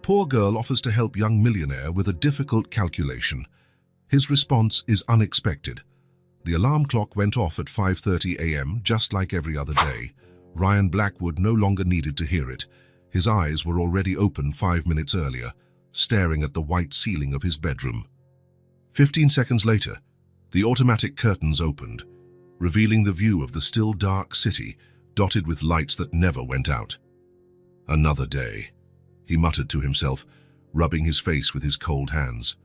Poor girl offers to help young millionaire with a difficult calculation. His response is unexpected. The alarm clock went off at 5:30 a.m. just like every other day. Ryan Blackwood no longer needed to hear it. His eyes were already open 5 minutes earlier, staring at the white ceiling of his bedroom. 15 seconds later, the automatic curtains opened, revealing the view of the still dark city, dotted with lights that never went out. Another day, he muttered to himself, rubbing his face with his cold hands.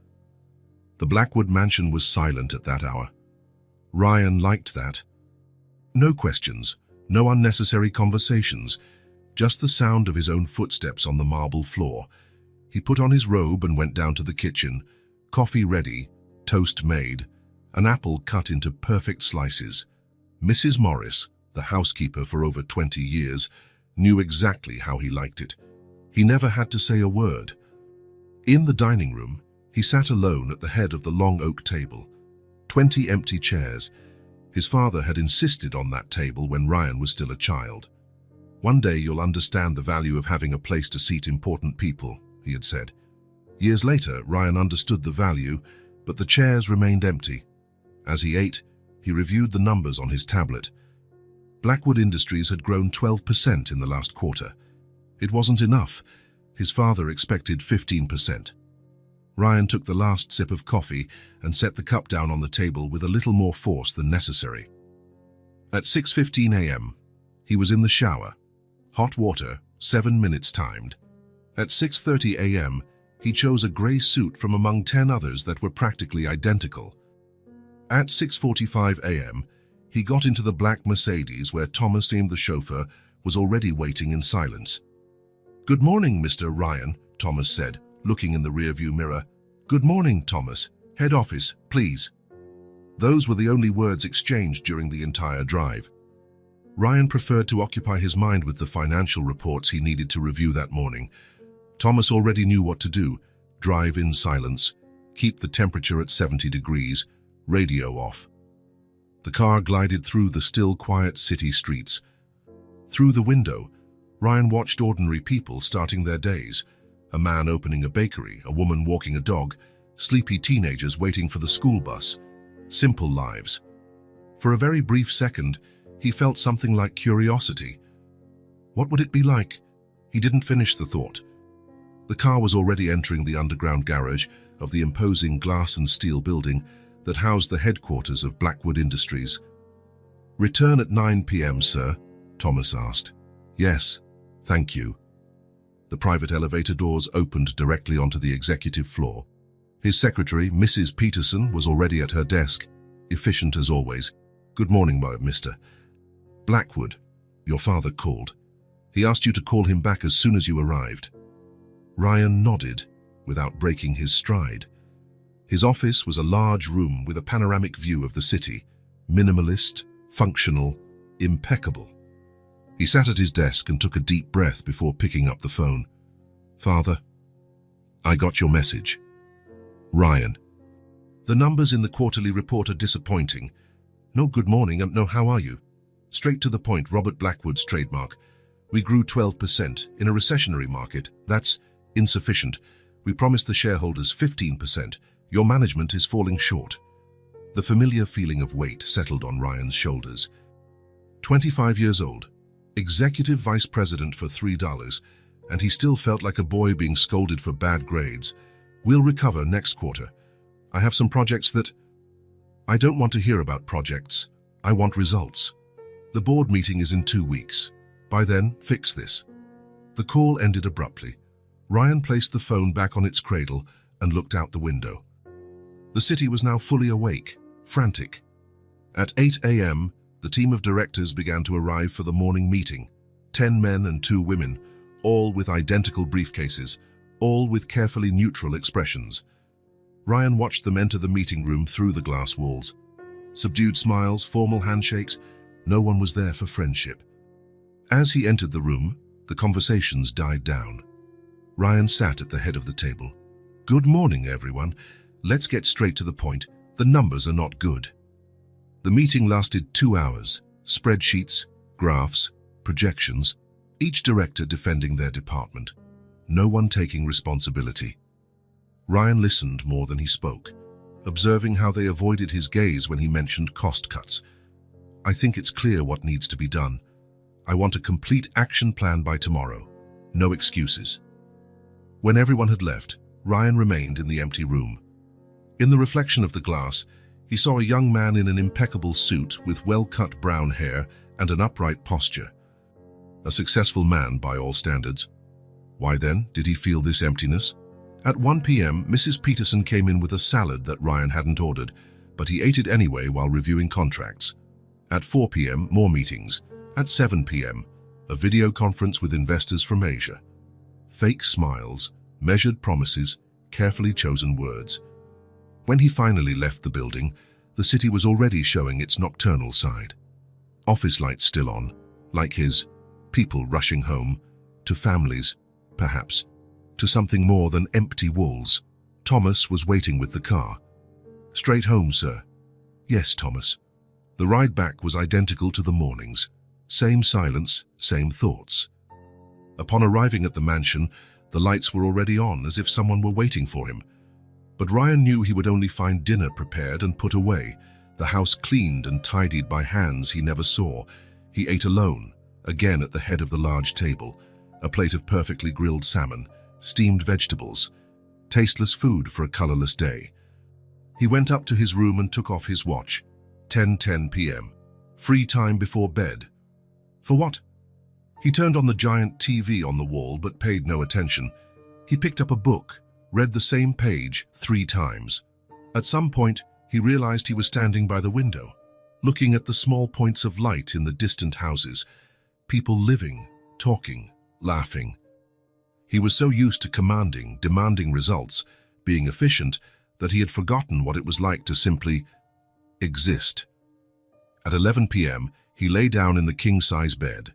The Blackwood mansion was silent at that hour. Ryan liked that. No questions, no unnecessary conversations, just the sound of his own footsteps on the marble floor. He put on his robe and went down to the kitchen, coffee ready, toast made, an apple cut into perfect slices. Mrs. Morris, the housekeeper for over 20 years, knew exactly how he liked it. He never had to say a word. In the dining room, he sat alone at the head of the long oak table. 20 empty chairs. His father had insisted on that table when Ryan was still a child. "One day you'll understand the value of having a place to seat important people," he had said. Years later, Ryan understood the value, but the chairs remained empty. As he ate, he reviewed the numbers on his tablet. Blackwood Industries had grown 12% in the last quarter. It wasn't enough. His father expected 15%. Ryan took the last sip of coffee and set the cup down on the table with a little more force than necessary. At 6:15 a.m., he was in the shower. Hot water, 7 minutes timed. At 6:30 a.m., he chose a grey suit from among 10 others that were practically identical. At 6:45 a.m., he got into the black Mercedes where Thomas, the chauffeur, was already waiting in silence. "Good morning, Mr. Ryan," Thomas said, looking in the rearview mirror. "Good morning, Thomas. Head office, please." Those were the only words exchanged during the entire drive. Ryan preferred to occupy his mind with the financial reports he needed to review that morning. Thomas already knew what to do: drive in silence, keep the temperature at 70 degrees, radio off. The car glided through the still quiet city streets. Through the window, Ryan watched ordinary people starting their days. A man opening a bakery, a woman walking a dog, sleepy teenagers waiting for the school bus. Simple lives. For a very brief second, he felt something like curiosity. What would it be like? He didn't finish the thought. The car was already entering the underground garage of the imposing glass and steel building that housed the headquarters of Blackwood Industries. "Return at 9 p.m., sir?" Thomas asked. "Yes, thank you." The private elevator doors opened directly onto the executive floor. His secretary, Mrs. Peterson, was already at her desk, efficient as always. "Good morning, Mr. Blackwood. Your father called. He asked you to call him back as soon as you arrived." Ryan nodded, without breaking his stride. His office was a large room with a panoramic view of the city, minimalist, functional, impeccable. He sat at his desk and took a deep breath before picking up the phone. "Father, I got your message." "Ryan, the numbers in the quarterly report are disappointing. No good morning, no how are you. Straight to the point, Robert Blackwood's trademark. We grew 12% in a recessionary market. That's insufficient. We promised the shareholders 15%. Your management is falling short." The familiar feeling of weight settled on Ryan's shoulders. 25 years old, executive vice president for $3, and he still felt like a boy being scolded for bad grades. "We'll recover next quarter. I have some projects that—" "I don't want to hear about projects. I want results. The board meeting is in 2 weeks. By then, fix this." The call ended abruptly. Ryan placed the phone back on its cradle and looked out the window. The city was now fully awake, frantic. At 8 a.m., the team of directors began to arrive for the morning meeting. 10 men and 2 women, all with identical briefcases, all with carefully neutral expressions. Ryan watched them enter the meeting room through the glass walls. Subdued smiles, formal handshakes, no one was there for friendship. As he entered the room, the conversations died down. Ryan sat at the head of the table. "Good morning, everyone. Let's get straight to the point. The numbers are not good." The meeting lasted 2 hours. Spreadsheets, graphs, projections, each director defending their department. no one taking responsibility. Ryan listened more than he spoke, observing how they avoided his gaze when he mentioned cost cuts. I think it's clear what needs to be done. I want a complete action plan by tomorrow. No excuses. When everyone had left, Ryan remained in the empty room. In the reflection of the glass, he saw a young man in an impeccable suit with well-cut brown hair and an upright posture. A successful man by all standards. Why then did he feel this emptiness? At 1 p.m., Mrs. Peterson came in with a salad that Ryan hadn't ordered, but he ate it anyway while reviewing contracts. At 4 p.m., more meetings. At 7 p.m., a video conference with investors from Asia. Fake smiles, measured promises, carefully chosen words. When he finally left the building, the city was already showing its nocturnal side. Office lights still on, like his, people rushing home, to families, perhaps, to something more than empty walls. Thomas was waiting with the car. Straight home, sir. Yes, Thomas. The ride back was identical to the morning's. Same silence, same thoughts. Upon arriving at the mansion, the lights were already on, as if someone were waiting for him. But Ryan knew he would only find dinner prepared and put away, the house cleaned and tidied by hands he never saw. He ate alone, again at the head of the large table, a plate of perfectly grilled salmon, steamed vegetables, tasteless food for a colorless day. He went up to his room and took off his watch. 10:10 p.m. Free time before bed. For what? He turned on the giant TV on the wall but paid no attention. He picked up a book, read the same page 3 times. At some point, he realized he was standing by the window, looking at the small points of light in the distant houses, people living, talking, laughing. He was so used to demanding results, being efficient, that he had forgotten what it was like to simply exist. At 11 p.m., he lay down in the king-size bed.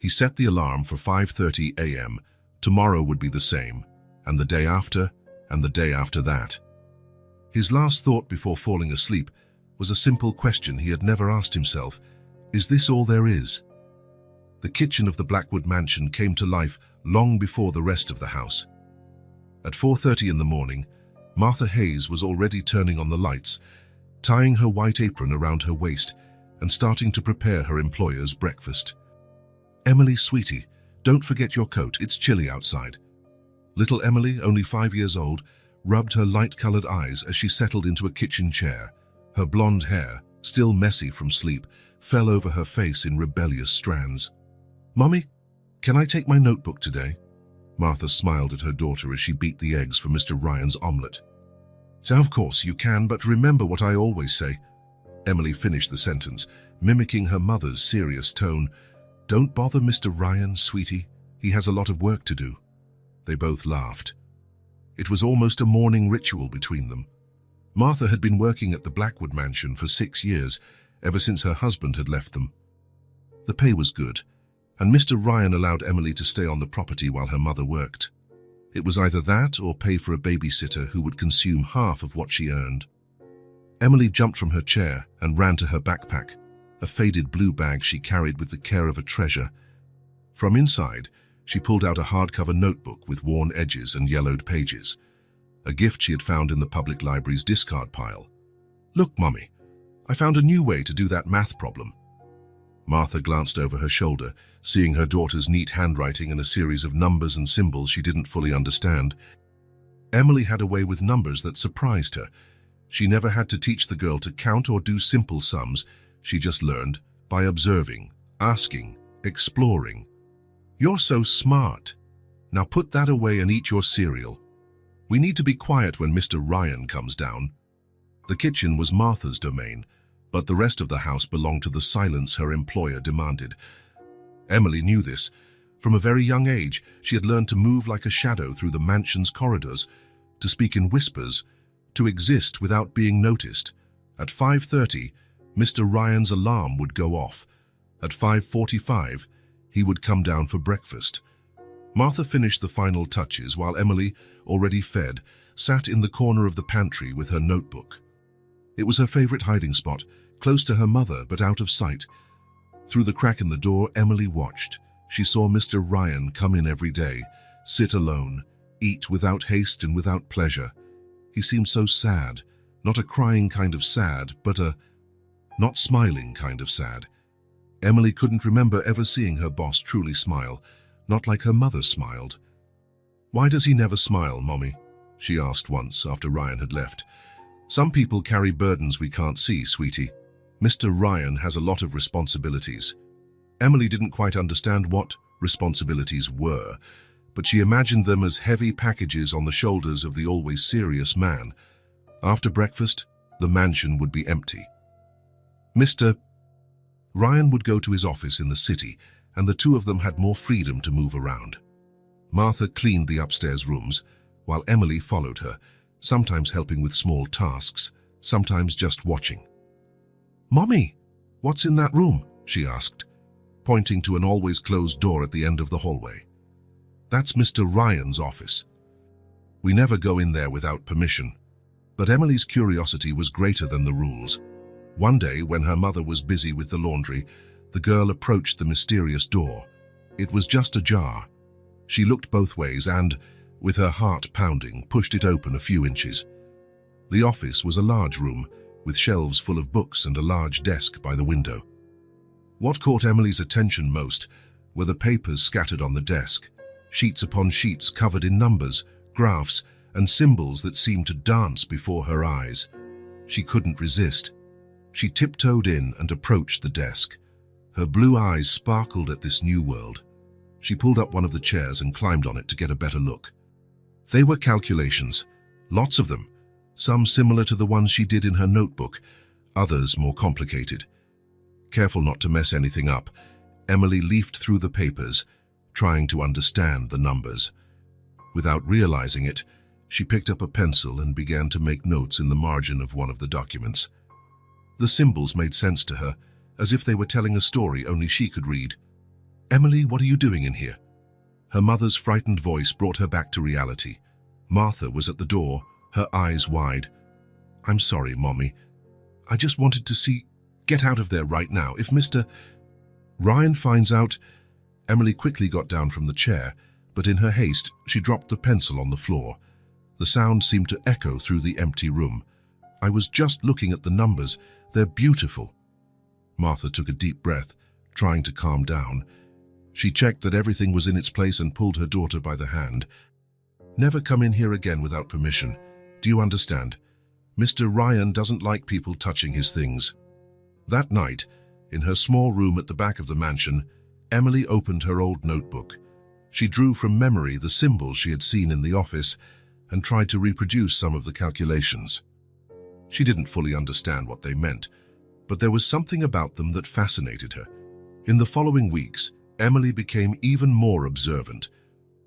He set the alarm for 5:30 a.m. Tomorrow would be the same, and the day after, and the day after that. His last thought before falling asleep was a simple question he had never asked himself. Is this all there is? The kitchen of the Blackwood mansion came to life long before the rest of the house. At 4:30 in the morning, Martha Hayes was already turning on the lights, tying her white apron around her waist and starting to prepare her employer's breakfast. Emily, sweetie, don't forget your coat, it's chilly outside. Little Emily, only 5 years old, rubbed her light-colored eyes as she settled into a kitchen chair. Her blonde hair, still messy from sleep, fell over her face in rebellious strands. Mommy, can I take my notebook today? Martha smiled at her daughter as she beat the eggs for Mr. Ryan's omelette. So of course you can, but remember what I always say. Emily finished the sentence, mimicking her mother's serious tone. Don't bother Mr. Ryan, sweetie. He has a lot of work to do. They both laughed. It was almost a morning ritual between them. Martha had been working at the Blackwood mansion for 6 years, ever since her husband had left them. The pay was good, and Mr. Ryan allowed Emily to stay on the property while her mother worked. It was either that or pay for a babysitter who would consume half of what she earned. Emily jumped from her chair and ran to her backpack, a faded blue bag she carried with the care of a treasure. From inside, she pulled out a hardcover notebook with worn edges and yellowed pages, a gift she had found in the public library's discard pile. Look, Mummy, I found a new way to do that math problem. Martha glanced over her shoulder, seeing her daughter's neat handwriting and a series of numbers and symbols she didn't fully understand. Emily had a way with numbers that surprised her. She never had to teach the girl to count or do simple sums. She just learned by observing, asking, exploring. You're so smart. Now put that away and eat your cereal. We need to be quiet when Mr. Ryan comes down. The kitchen was Martha's domain, but the rest of the house belonged to the silence her employer demanded. Emily knew this. From a very young age, she had learned to move like a shadow through the mansion's corridors, to speak in whispers, to exist without being noticed. At 5:30, Mr. Ryan's alarm would go off. At 5:45, he would come down for breakfast. Martha finished the final touches while Emily, already fed, sat in the corner of the pantry with her notebook. It was her favorite hiding spot, close to her mother but out of sight. Through the crack in the door, Emily watched. She saw Mr. Ryan come in every day, sit alone, eat without haste and without pleasure. He seemed so sad, not a crying kind of sad, but a not smiling kind of sad. Emily couldn't remember ever seeing her boss truly smile, not like her mother smiled. "Why does he never smile, Mommy?" she asked once after Ryan had left. "Some people carry burdens we can't see, sweetie. Mr. Ryan has a lot of responsibilities." Emily didn't quite understand what responsibilities were, but she imagined them as heavy packages on the shoulders of the always serious man. After breakfast, the mansion would be empty. Mr. Ryan would go to his office in the city, and the two of them had more freedom to move around. Martha cleaned the upstairs rooms, while Emily followed her, sometimes helping with small tasks, sometimes just watching. "Mommy, what's in that room?" she asked, pointing to an always closed door at the end of the hallway. "That's Mr. Ryan's office. We never go in there without permission." But Emily's curiosity was greater than the rules. One day, when her mother was busy with the laundry, the girl approached the mysterious door. It was just ajar. She looked both ways and, with her heart pounding, pushed it open a few inches. The office was a large room, with shelves full of books and a large desk by the window. What caught Emily's attention most were the papers scattered on the desk, sheets upon sheets covered in numbers, graphs, and symbols that seemed to dance before her eyes. She couldn't resist. She tiptoed in and approached the desk. Her blue eyes sparkled at this new world. She pulled up one of the chairs and climbed on it to get a better look. They were calculations, lots of them, some similar to the ones she did in her notebook, others more complicated. Careful not to mess anything up, Emily leafed through the papers, trying to understand the numbers. Without realizing it, she picked up a pencil and began to make notes in the margin of one of the documents. The symbols made sense to her, as if they were telling a story only she could read. "Emily, what are you doing in here?" Her mother's frightened voice brought her back to reality. Martha was at the door, her eyes wide. "I'm sorry, Mommy. I just wanted to see... Get out of there right now. If Mr. Ryan finds out..." Emily quickly got down from the chair, but in her haste, she dropped the pencil on the floor. The sound seemed to echo through the empty room. "I was just looking at the numbers. They're beautiful." Martha took a deep breath, trying to calm down. She checked that everything was in its place and pulled her daughter by the hand. "Never come in here again without permission. Do you understand? Mr. Ryan doesn't like people touching his things." That night, in her small room at the back of the mansion, Emily opened her old notebook. She drew from memory the symbols she had seen in the office and tried to reproduce some of the calculations. She didn't fully understand what they meant, but there was something about them that fascinated her. In the following weeks, Emily became even more observant.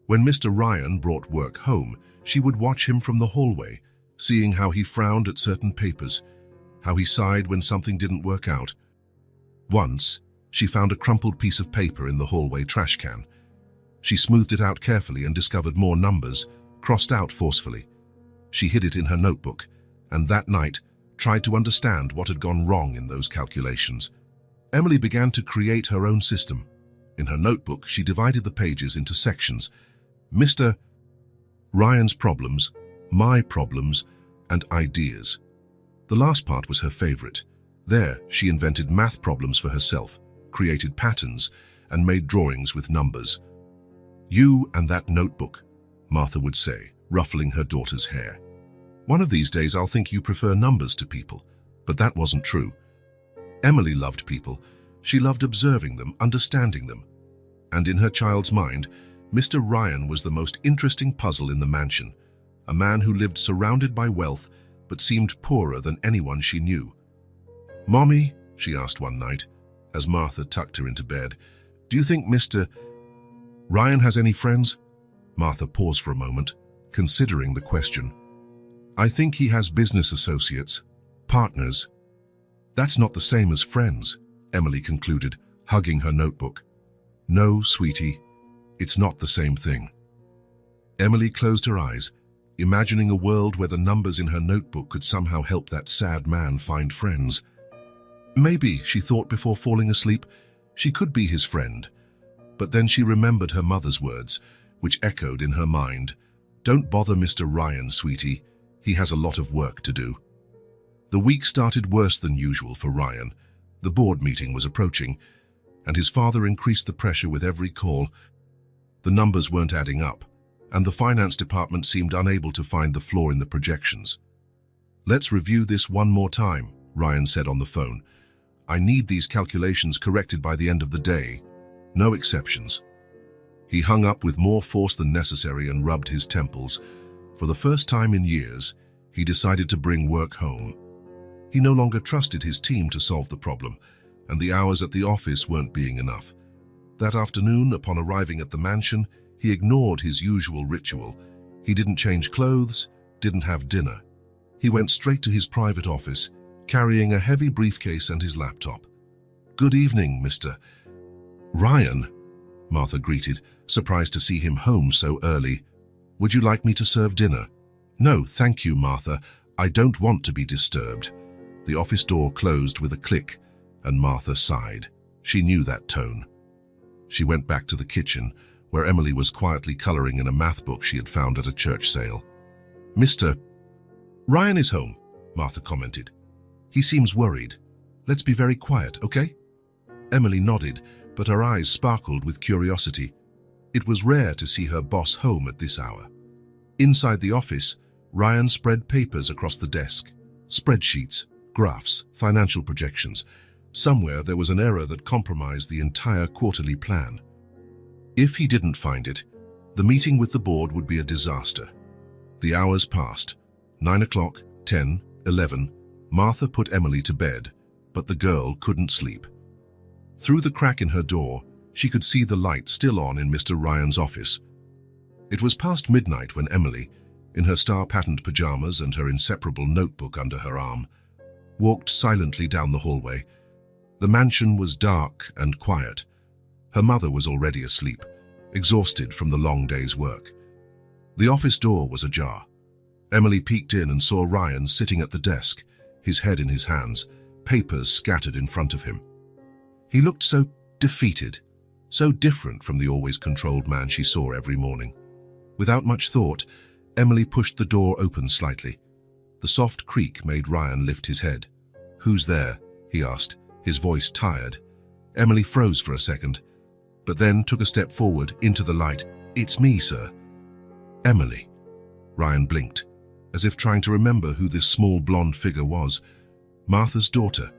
When Mr. Ryan brought work home, she would watch him from the hallway, seeing how he frowned at certain papers, how he sighed when something didn't work out. Once, she found a crumpled piece of paper in the hallway trash can. She smoothed it out carefully and discovered more numbers, crossed out forcefully. She hid it in her notebook, and that night tried to understand what had gone wrong in those calculations. Emily began to create her own system. In her notebook, she divided the pages into sections: Mr. Ryan's problems, my problems, and ideas. The last part was her favorite. There, she invented math problems for herself, created patterns, and made drawings with numbers. "You and that notebook," Martha would say, ruffling her daughter's hair. "One of these days I'll think you prefer numbers to people." But that wasn't true. Emily loved people. She loved observing them, understanding them. And in her child's mind, Mr. Ryan was the most interesting puzzle in the mansion, a man who lived surrounded by wealth but seemed poorer than anyone she knew. "Mommy," she asked one night, as Martha tucked her into bed, "do you think Mr. Ryan has any friends?" Martha paused for a moment, considering the question. "I think he has business associates, partners." "That's not the same as friends," Emily concluded, hugging her notebook. "No, sweetie, it's not the same thing." Emily closed her eyes, imagining a world where the numbers in her notebook could somehow help that sad man find friends. Maybe, she thought before falling asleep, she could be his friend. But then she remembered her mother's words, which echoed in her mind. Don't bother Mr. Ryan, sweetie. He has a lot of work to do. The week started worse than usual for Ryan. The board meeting was approaching, and his father increased the pressure with every call. The numbers weren't adding up, and the finance department seemed unable to find the flaw in the projections. Let's review this one more time, Ryan said on the phone. I need these calculations corrected by the end of the day. No exceptions. He hung up with more force than necessary and rubbed his temples. For the first time in years, he decided to bring work home. He no longer trusted his team to solve the problem, and the hours at the office weren't being enough. That afternoon, upon arriving at the mansion, he ignored his usual ritual. He didn't change clothes, didn't have dinner. He went straight to his private office, carrying a heavy briefcase and his laptop. Good evening, Mr. Ryan, Martha greeted, surprised to see him home so early. Would you like me to serve dinner? No, thank you, Martha. I don't want to be disturbed. The office door closed with a click, and Martha sighed. She knew that tone. She went back to the kitchen, where Emily was quietly coloring in a math book she had found at a church sale. Mr. Ryan is home, Martha commented. He seems worried. Let's be very quiet, okay? Emily nodded, but her eyes sparkled with curiosity. It was rare to see her boss home at this hour. Inside the office, Ryan spread papers across the desk. Spreadsheets, graphs, financial projections. Somewhere there was an error that compromised the entire quarterly plan. If he didn't find it, the meeting with the board would be a disaster. The hours passed. 9 o'clock, 10, 11. Martha put Emily to bed, but the girl couldn't sleep. Through the crack in her door, she could see the light still on in Mr. Ryan's office. It was past midnight when Emily, in her star-patterned pajamas and her inseparable notebook under her arm, walked silently down the hallway. The mansion was dark and quiet. Her mother was already asleep, exhausted from the long day's work. The office door was ajar. Emily peeked in and saw Ryan sitting at the desk, his head in his hands, papers scattered in front of him. He looked so defeated, so different from the always controlled man she saw every morning. Without much thought, Emily pushed the door open slightly. The soft creak made Ryan lift his head. Who's there? He asked, his voice tired. Emily froze for a second, but then took a step forward into the light. It's me, sir. Emily. Ryan blinked, as if trying to remember who this small blonde figure was. Martha's daughter,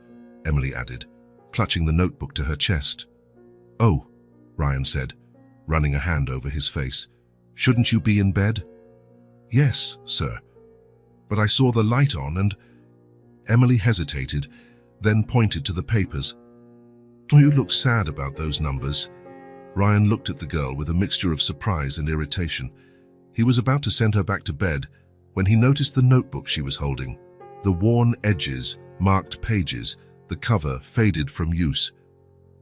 Emily added, clutching the notebook to her chest. Oh, Ryan said, running a hand over his face. Shouldn't you be in bed? Yes, sir. But I saw the light on and... Emily hesitated, then pointed to the papers. You look sad about those numbers. Ryan looked at the girl with a mixture of surprise and irritation. He was about to send her back to bed when he noticed the notebook she was holding. The worn edges, marked pages, the cover faded from use.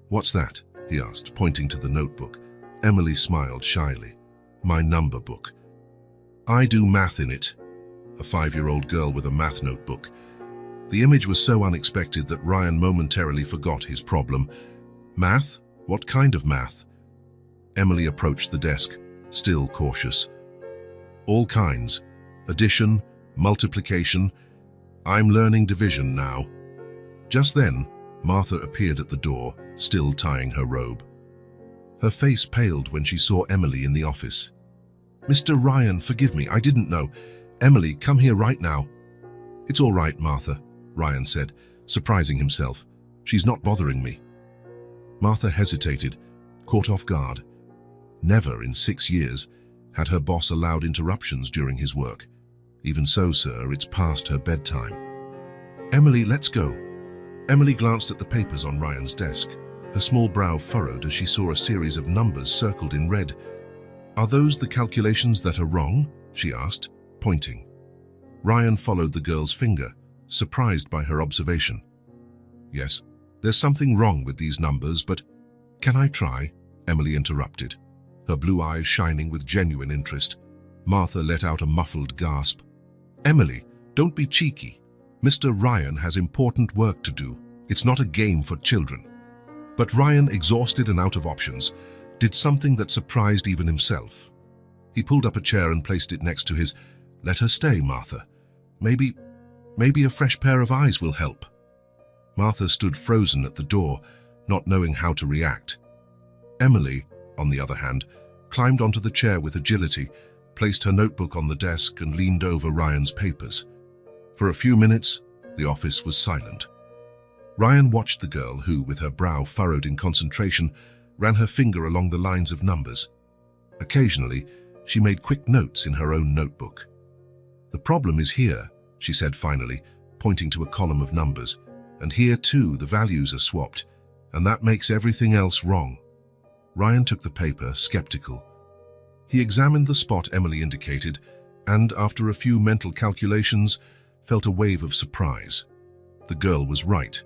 What's that? He asked, pointing to the notebook. Emily smiled shyly. My number book. I do math in it. A 5-year-old girl with a math notebook. The image was so unexpected that Ryan momentarily forgot his problem. Math? What kind of math? Emily approached the desk, still cautious. All kinds. Addition, multiplication. I'm learning division now. Just then, Martha appeared at the door, still tying her robe. Her face paled when she saw Emily in the office. Mr. Ryan, forgive me, I didn't know. Emily, come here right now. It's all right, Martha, Ryan said, surprising himself. She's not bothering me. Martha hesitated, caught off guard. Never in 6 years had her boss allowed interruptions during his work. Even so, sir, it's past her bedtime. Emily, let's go. Emily glanced at the papers on Ryan's desk. Her small brow furrowed as she saw a series of numbers circled in red. Are those the calculations that are wrong? She asked, pointing. Ryan followed the girl's finger, surprised by her observation. Yes, there's something wrong with these numbers, but... Can I try? Emily interrupted, her blue eyes shining with genuine interest. Martha let out a muffled gasp. Emily, don't be cheeky. Mr. Ryan has important work to do. It's not a game for children. But Ryan, exhausted and out of options, did something that surprised even himself. He pulled up a chair and placed it next to his. "Let her stay, Martha. Maybe a fresh pair of eyes will help." Martha stood frozen at the door, not knowing how to react. Emily, on the other hand, climbed onto the chair with agility, placed her notebook on the desk and leaned over Ryan's papers. For a few minutes, the office was silent. Ryan watched the girl who, with her brow furrowed in concentration, ran her finger along the lines of numbers. Occasionally, she made quick notes in her own notebook. "The problem is here," she said finally, pointing to a column of numbers. "And here too, the values are swapped, and that makes everything else wrong." Ryan took the paper, skeptical. He examined the spot Emily indicated, and after a few mental calculations, felt a wave of surprise. The girl was right.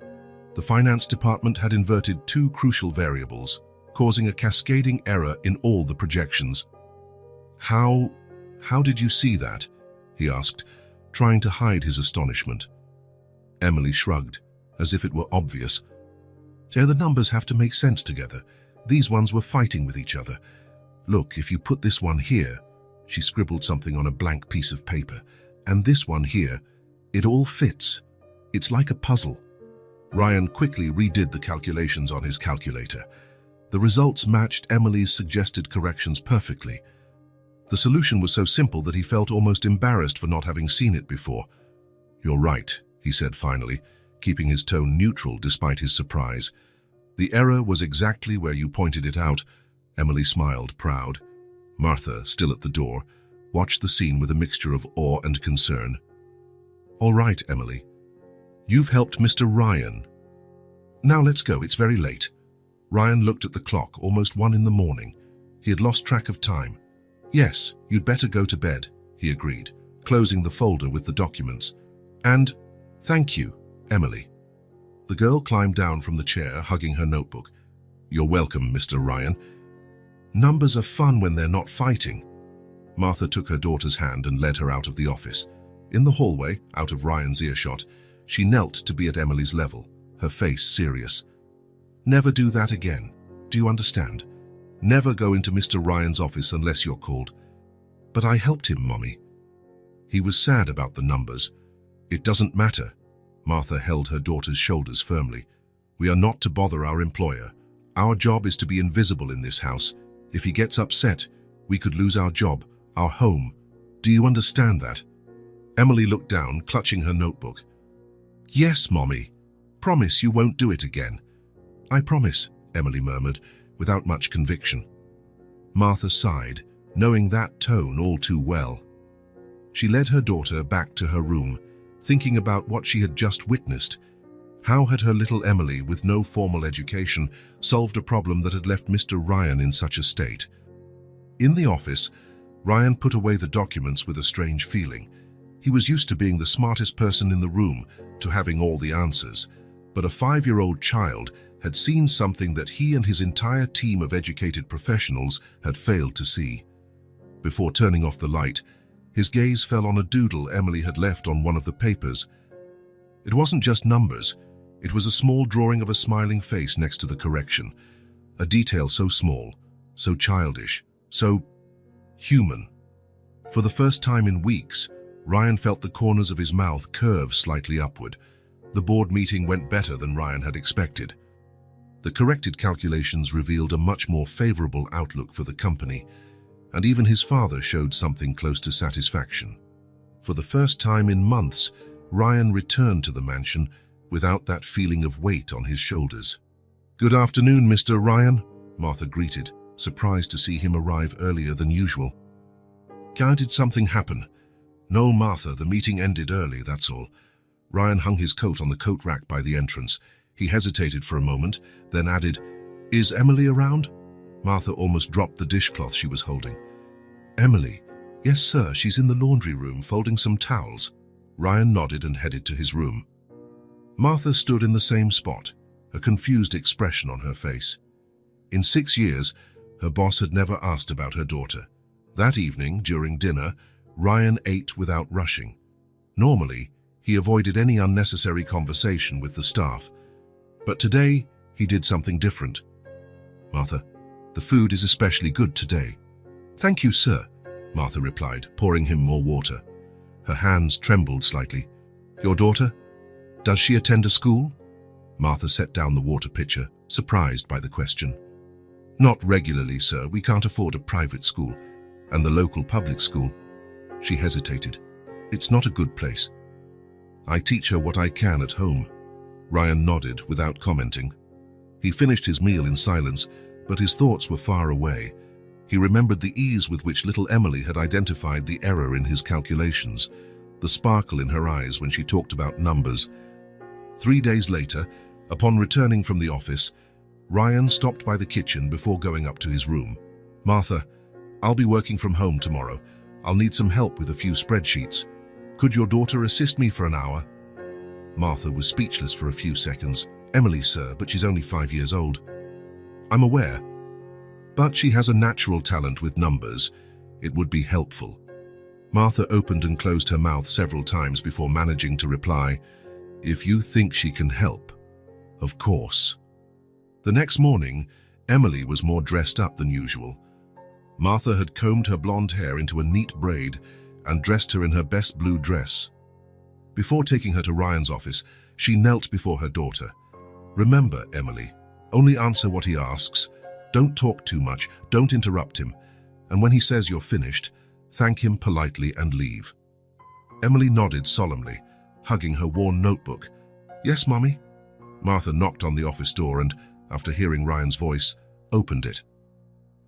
The finance department had inverted two crucial variables, causing a cascading error in all the projections. How did you see that?" he asked, trying to hide his astonishment. Emily shrugged, as if it were obvious. "So the numbers have to make sense together. These ones were fighting with each other. Look, if you put this one here," she scribbled something on a blank piece of paper, "and this one here, it all fits. It's like a puzzle." Ryan quickly redid the calculations on his calculator. The results matched Emily's suggested corrections perfectly. The solution was so simple that he felt almost embarrassed for not having seen it before. "You're right," he said finally, keeping his tone neutral despite his surprise. "The error was exactly where you pointed it out." Emily smiled, proud. Martha, still at the door, watched the scene with a mixture of awe and concern. "All right, Emily. You've helped Mr. Ryan. Now let's go, it's very late." Ryan looked at the clock, almost 1 in the morning. He had lost track of time. "Yes, you'd better go to bed," he agreed, closing the folder with the documents. "And thank you, Emily." The girl climbed down from the chair, hugging her notebook. "You're welcome, Mr. Ryan. Numbers are fun when they're not fighting." Martha took her daughter's hand and led her out of the office. In the hallway, out of Ryan's earshot, she knelt to be at Emily's level, her face serious. "Never do that again. Do you understand? Never go into Mr. Ryan's office unless you're called." "But I helped him, Mommy." He was sad about the numbers. "It doesn't matter." Martha held her daughter's shoulders firmly. "We are not to bother our employer. Our job is to be invisible in this house. If he gets upset, we could lose our job, our home. Do you understand that?" Emily looked down, clutching her notebook. "Yes, Mommy. Promise you won't do it again." "I promise," Emily murmured, without much conviction. Martha sighed, knowing that tone all too well. She led her daughter back to her room, thinking about what she had just witnessed. How had her little Emily, with no formal education, solved a problem that had left Mr. Ryan in such a state? In the office, Ryan put away the documents with a strange feeling. He was used to being the smartest person in the room, to having all the answers. But a 5-year-old child had seen something that he and his entire team of educated professionals had failed to see. Before turning off the light, his gaze fell on a doodle Emily had left on one of the papers. It wasn't just numbers. It was a small drawing of a smiling face next to the correction. A detail so small, so childish, so human. For the first time in weeks, Ryan felt the corners of his mouth curve slightly upward. The board meeting went better than Ryan had expected. The corrected calculations revealed a much more favorable outlook for the company, and even his father showed something close to satisfaction. For the first time in months, Ryan returned to the mansion without that feeling of weight on his shoulders. "Good afternoon, Mr. Ryan," Martha greeted, surprised to see him arrive earlier than usual. "How did something happen?" "No, Martha, the meeting ended early, that's all." Ryan hung his coat on the coat rack by the entrance. He hesitated for a moment, then added, "Is Emily around?" Martha almost dropped the dishcloth she was holding. "Emily? Yes, sir, she's in the laundry room folding some towels." Ryan nodded and headed to his room. Martha stood in the same spot, a confused expression on her face. In 6 years, her boss had never asked about her daughter. That evening, during dinner, Ryan ate without rushing. Normally, he avoided any unnecessary conversation with the staff. But today, he did something different. "Martha, the food is especially good today." "Thank you, sir." Martha replied, pouring him more water. Her hands trembled slightly. Your daughter? Does she attend a school? Martha set down the water pitcher, surprised by the question. Not regularly, sir. We can't afford a private school. And the local public school. She hesitated. It's not a good place. I teach her what I can at home. Ryan nodded without commenting. He finished his meal in silence, but his thoughts were far away. He remembered the ease with which little Emily had identified the error in his calculations, the sparkle in her eyes when she talked about numbers. 3 days later, upon returning from the office, Ryan stopped by the kitchen before going up to his room. Martha, I'll be working from home tomorrow. I'll need some help with a few spreadsheets. Could your daughter assist me for an hour? Martha was speechless for a few seconds. Emily, sir, but she's only 5 years old. I'm aware. But she has a natural talent with numbers. It would be helpful. Martha opened and closed her mouth several times before managing to reply, If you think she can help, of course. The next morning, Emily was more dressed up than usual. Martha had combed her blonde hair into a neat braid and dressed her in her best blue dress. Before taking her to Ryan's office, she knelt before her daughter. Remember, Emily, only answer what he asks. Don't talk too much, don't interrupt him. And when he says you're finished, thank him politely and leave. Emily nodded solemnly, hugging her worn notebook. Yes, Mommy? Martha knocked on the office door and, after hearing Ryan's voice, opened it.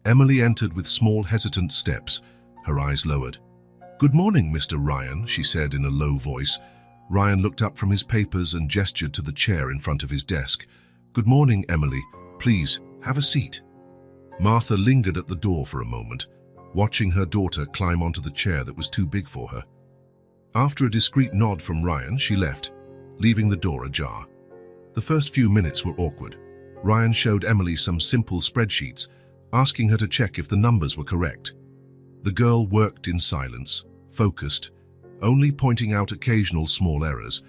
Emily entered with small, hesitant steps, her eyes lowered. Good morning, Mr. Ryan, she said in a low voice. Ryan looked up from his papers and gestured to the chair in front of his desk. Good morning, Emily. Please, have a seat. Martha lingered at the door for a moment, watching her daughter climb onto the chair that was too big for her. After a discreet nod from Ryan, she left, leaving the door ajar. The first few minutes were awkward. Ryan showed Emily some simple spreadsheets, asking her to check if the numbers were correct. The girl worked in silence, focused, only pointing out occasional small errors.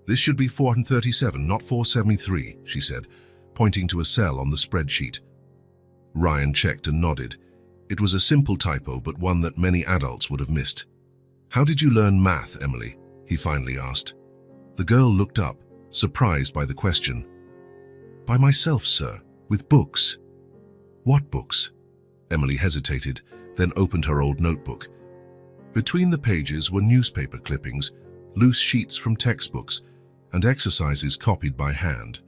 This should be 437, not 473, she said, pointing to a cell on the spreadsheet. Ryan checked and nodded. It was a simple typo, but one that many adults would have missed. How did you learn math, Emily? He finally asked. The girl looked up, surprised by the question. By myself, sir, with books. What books? Emily hesitated, then opened her old notebook. Between the pages were newspaper clippings, loose sheets from textbooks, and exercises copied by hand.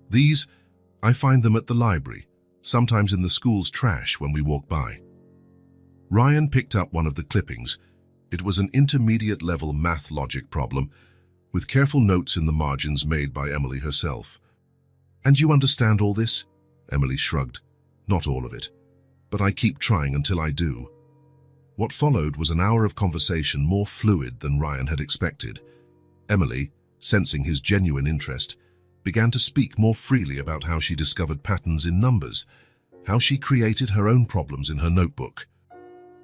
These, I find them at the library, sometimes in the school's trash when we walk by. Ryan picked up one of the clippings. It was an intermediate-level math logic problem, with careful notes in the margins made by Emily herself. And you understand all this? Emily shrugged. Not all of it, but I keep trying until I do. What followed was an hour of conversation more fluid than Ryan had expected. Emily, sensing his genuine interest, began to speak more freely about how she discovered patterns in numbers, how she created her own problems in her notebook.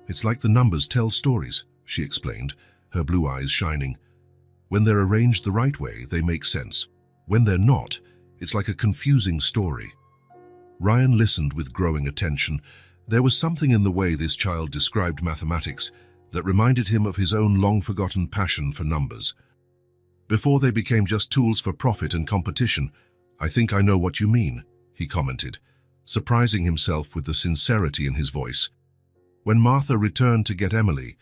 It's like the numbers tell stories, she explained, her blue eyes shining. When they're arranged the right way, they make sense. When they're not, it's like a confusing story. Ryan listened with growing attention. There was something in the way this child described mathematics that reminded him of his own long-forgotten passion for numbers. Before they became just tools for profit and competition, I think I know what you mean, he commented, surprising himself with the sincerity in his voice. When Martha returned to get Emily,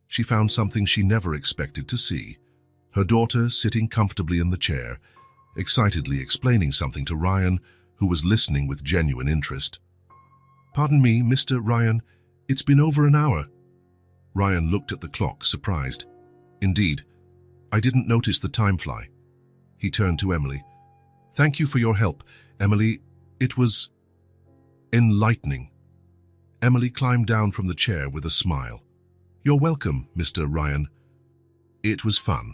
she found something she never expected to see. Her daughter sitting comfortably in the chair, excitedly explaining something to Ryan, who was listening with genuine interest. Pardon me, Mr. Ryan, it's been over an hour. Ryan looked at the clock, surprised. Indeed, I didn't notice the time fly. He turned to Emily. Thank you for your help, Emily. It was enlightening. Emily climbed down from the chair with a smile. You're welcome, Mr. Ryan. It was fun.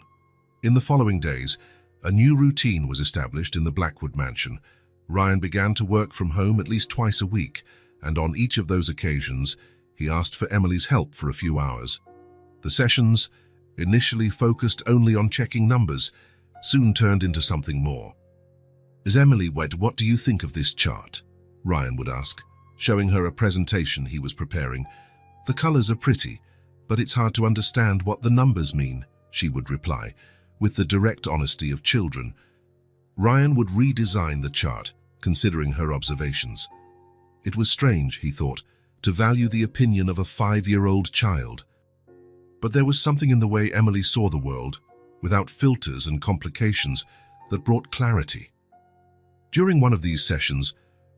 In the following days, a new routine was established in the Blackwood mansion. Ryan began to work from home at least twice a week, and on each of those occasions, he asked for Emily's help for a few hours. The sessions, initially focused only on checking numbers, soon turned into something more. As Emily went, what do you think of this chart? Ryan would ask, showing her a presentation he was preparing. "The colors are pretty, but it's hard to understand what the numbers mean," she would reply, with the direct honesty of children. Ryan would redesign the chart, considering her observations. It was strange, he thought, to value the opinion of a 5-year-old child. But there was something in the way Emily saw the world, without filters and complications, that brought clarity. During one of these sessions,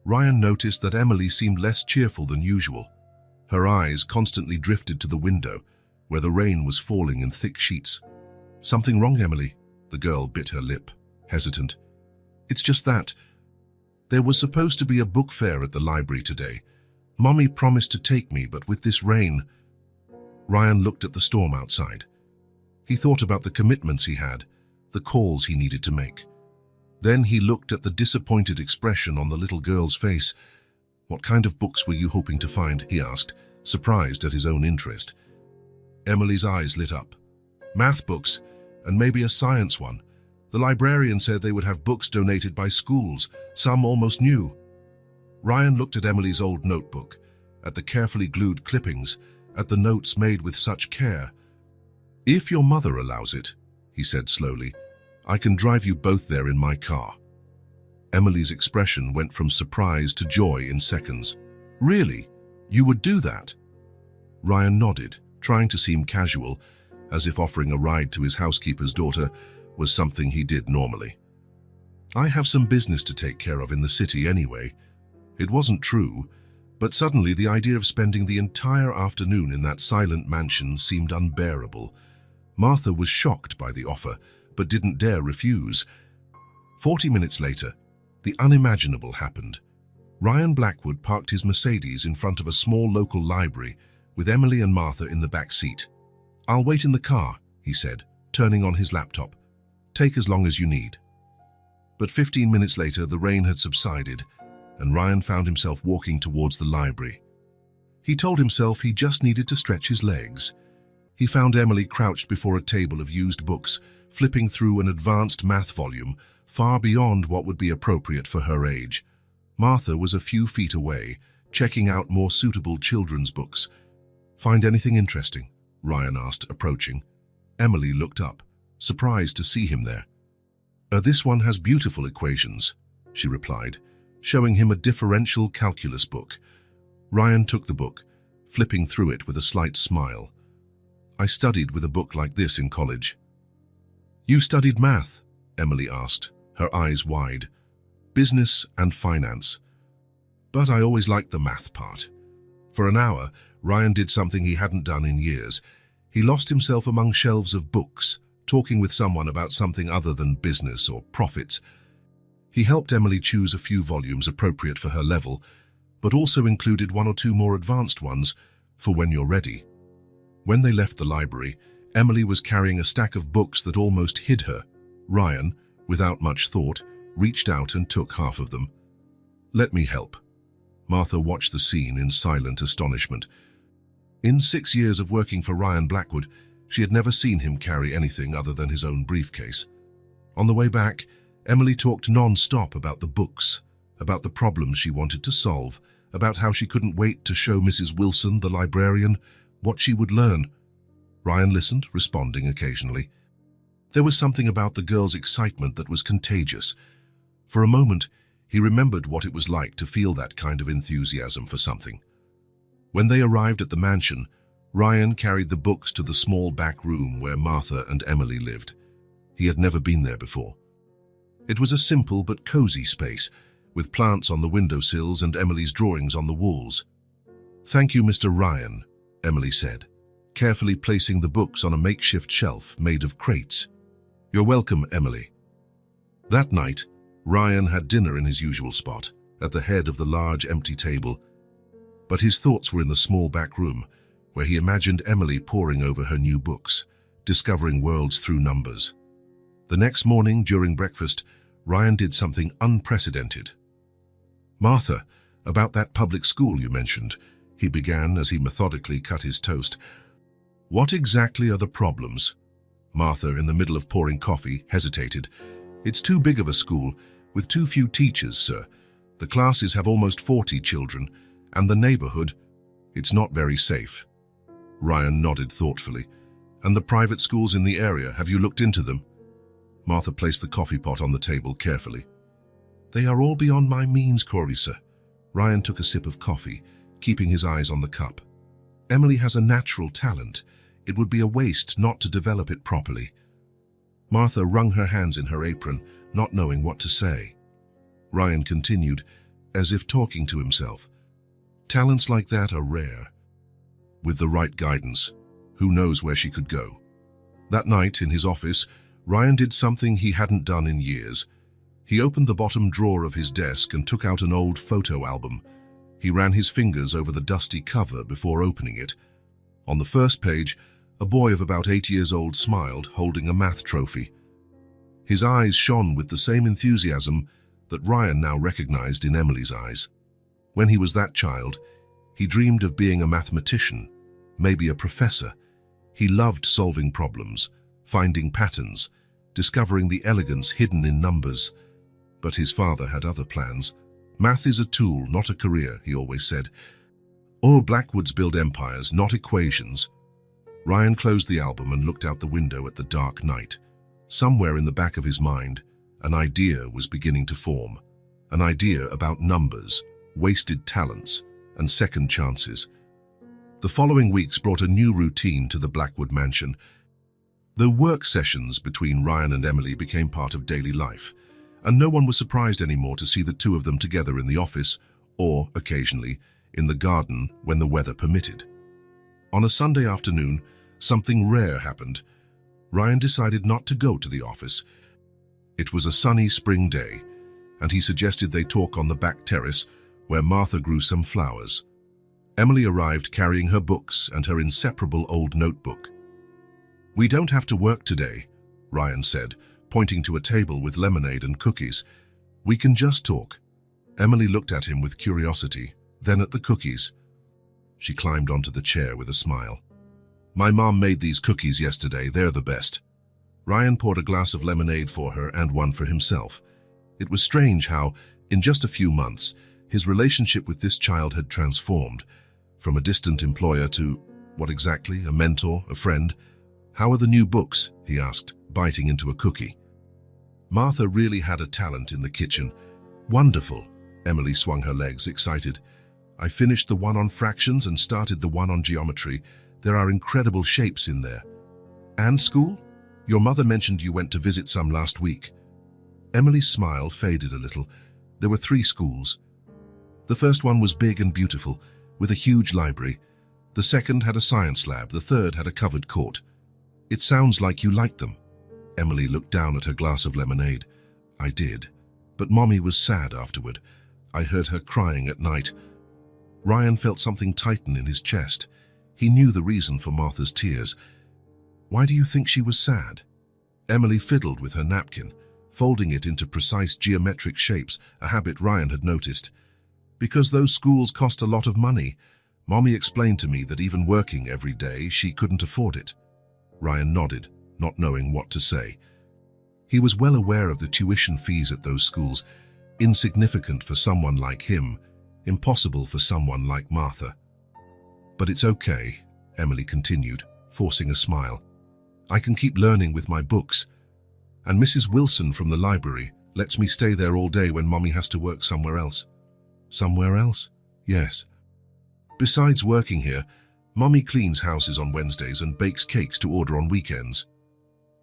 Ryan noticed that Emily seemed less cheerful than usual. Her eyes constantly drifted to the window, where the rain was falling in thick sheets. "Something wrong, Emily?" The girl bit her lip, hesitant. "It's just that. There was supposed to be a book fair at the library today. Mommy promised to take me, but with this rain..." Ryan looked at the storm outside. He thought about the commitments he had, the calls he needed to make. Then he looked at the disappointed expression on the little girl's face. "What kind of books were you hoping to find?" he asked, surprised at his own interest. Emily's eyes lit up. "Math books, and maybe a science one. The librarian said they would have books donated by schools, some almost new." Ryan looked at Emily's old notebook, at the carefully glued clippings, at the notes made with such care. "If your mother allows it," he said slowly, "I can drive you both there in my car." Emily's expression went from surprise to joy in seconds. "Really? You would do that?" Ryan nodded, trying to seem casual, as if offering a ride to his housekeeper's daughter was something he did normally. "I have some business to take care of in the city anyway." It wasn't true, but suddenly the idea of spending the entire afternoon in that silent mansion seemed unbearable. Martha was shocked by the offer, but didn't dare refuse. 40 minutes later, the unimaginable happened. Ryan Blackwood parked his Mercedes in front of a small local library, with Emily and Martha in the back seat. "I'll wait in the car," he said, turning on his laptop. "Take as long as you need." But 15 minutes later, the rain had subsided, and Ryan found himself walking towards the library. He told himself he just needed to stretch his legs. He found Emily crouched before a table of used books, flipping through an advanced math volume, far beyond what would be appropriate for her age. Martha was a few feet away, checking out more suitable children's books. "Find anything interesting?" Ryan asked, approaching. Emily looked up, surprised to see him there. This one has beautiful equations," she replied, showing him a differential calculus book. Ryan took the book, flipping through it with a slight smile. "I studied with a book like this in college." "You studied math?" Emily asked, her eyes wide. "Business and finance. But I always liked the math part." For an hour, Ryan did something he hadn't done in years. He lost himself among shelves of books, talking with someone about something other than business or profits. He helped Emily choose a few volumes appropriate for her level, but also included 1 or 2 more advanced ones for when you're ready. When they left the library, Emily was carrying a stack of books that almost hid her. Ryan, without much thought, reached out and took half of them. "Let me help." Martha watched the scene in silent astonishment. In 6 years of working for Ryan Blackwood, she had never seen him carry anything other than his own briefcase. On the way back, Emily talked non-stop about the books, about the problems she wanted to solve, about how she couldn't wait to show Mrs. Wilson, the librarian, what she would learn. Ryan listened, responding occasionally. There was something about the girl's excitement that was contagious. For a moment, he remembered what it was like to feel that kind of enthusiasm for something. When they arrived at the mansion, Ryan carried the books to the small back room where Martha and Emily lived. He had never been there before. It was a simple but cozy space, with plants on the windowsills and Emily's drawings on the walls. "Thank you, Mr. Ryan," Emily said, carefully placing the books on a makeshift shelf made of crates. "You're welcome, Emily." That night, Ryan had dinner in his usual spot, at the head of the large empty table. But his thoughts were in the small back room, where he imagined Emily poring over her new books, discovering worlds through numbers. The next morning, during breakfast, Ryan did something unprecedented. "Martha, about that public school you mentioned," he began as he methodically cut his toast. "What exactly are the problems?" Martha, in the middle of pouring coffee, hesitated. "It's too big of a school, with too few teachers, sir. The classes have almost 40 children, and the neighborhood, it's not very safe." Ryan nodded thoughtfully. And the private schools in the area, have you looked into them? Martha placed the coffee pot on the table carefully. They are all beyond my means, Carissa. Ryan took a sip of coffee, keeping his eyes on the cup. Emily has a natural talent. It would be a waste not to develop it properly. Martha wrung her hands in her apron, not knowing what to say. Ryan continued, as if talking to himself. Talents like that are rare. With the right guidance, who knows where she could go? That night, in his office, Ryan did something he hadn't done in years. He opened the bottom drawer of his desk and took out an old photo album. He ran his fingers over the dusty cover before opening it. On the first page, a boy of about 8 years old smiled, holding a math trophy. His eyes shone with the same enthusiasm that Ryan now recognized in Emily's eyes. When he was that child, he dreamed of being a mathematician, maybe a professor. He loved solving problems, finding patterns, discovering the elegance hidden in numbers. But his father had other plans. Math is a tool, not a career, he always said. All Blackwoods build empires, not equations. Ryan closed the album and looked out the window at the dark night. Somewhere in the back of his mind, an idea was beginning to form. An idea about numbers, wasted talents, and second chances. The following weeks brought a new routine to the Blackwood mansion. The work sessions between Ryan and Emily became part of daily life, and no one was surprised anymore to see the two of them together in the office, or, occasionally, in the garden when the weather permitted. On a Sunday afternoon, something rare happened. Ryan decided not to go to the office. It was a sunny spring day, and he suggested they talk on the back terrace where Martha grew some flowers. Emily arrived carrying her books and her inseparable old notebook. We don't have to work today, Ryan said, pointing to a table with lemonade and cookies. We can just talk. Emily looked at him with curiosity, then at the cookies. She climbed onto the chair with a smile. My mom made these cookies yesterday, they're the best. Ryan poured a glass of lemonade for her and one for himself. It was strange how, in just a few months, his relationship with this child had transformed. From a distant employer to, what exactly, a mentor, a friend? How are the new books? He asked, biting into a cookie. Martha really had a talent in the kitchen. Wonderful. Emily swung her legs, excited. I finished the one on fractions and started the one on geometry. There are incredible shapes in there. And school? Your mother mentioned you went to visit some last week. Emily's smile faded a little. There were 3 schools. The first one was big and beautiful, with a huge library. The second had a science lab. The third had a covered court. It sounds like you liked them. Emily looked down at her glass of lemonade. I did, but Mommy was sad afterward. I heard her crying at night. Ryan felt something tighten in his chest. He knew the reason for Martha's tears. Why do you think she was sad? Emily fiddled with her napkin, folding it into precise geometric shapes, a habit Ryan had noticed. Because those schools cost a lot of money. Mommy explained to me that even working every day, she couldn't afford it. Ryan nodded, not knowing what to say. He was well aware of the tuition fees at those schools, insignificant for someone like him, impossible for someone like Martha. But it's okay, Emily continued, forcing a smile. I can keep learning with my books. And Mrs. Wilson from the library lets me stay there all day when Mommy has to work somewhere else. Somewhere else? Yes. Besides working here, Mommy cleans houses on Wednesdays and bakes cakes to order on weekends.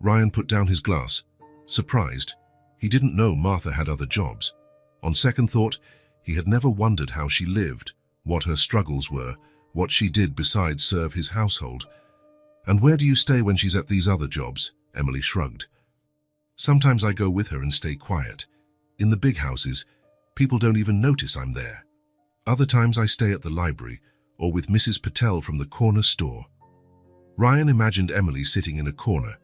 Ryan put down his glass, surprised. He didn't know Martha had other jobs. On second thought, he had never wondered how she lived, what her struggles were, what she did besides serve his household. And where do you stay when she's at these other jobs? Emily shrugged. Sometimes I go with her and stay quiet. In the big houses, people don't even notice I'm there. Other times I stay at the library or with Mrs. Patel from the corner store. Ryan imagined Emily sitting in a corner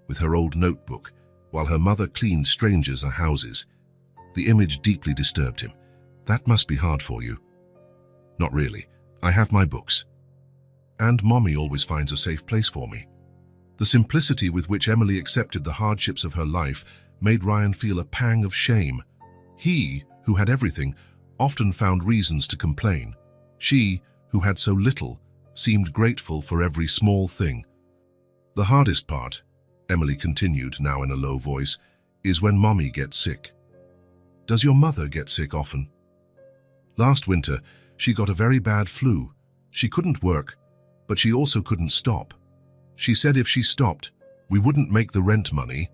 with her old notebook while her mother cleaned strangers' houses. The image deeply disturbed him. That must be hard for you. Not really. I have my books. And Mommy always finds a safe place for me. The simplicity with which Emily accepted the hardships of her life made Ryan feel a pang of shame. He, who had everything, often found reasons to complain. She, who had so little, seemed grateful for every small thing. The hardest part, Emily continued, now in a low voice, is when Mommy gets sick. Does your mother get sick often? Last winter, she got a very bad flu. She couldn't work, but she also couldn't stop. She said if she stopped, we wouldn't make the rent money.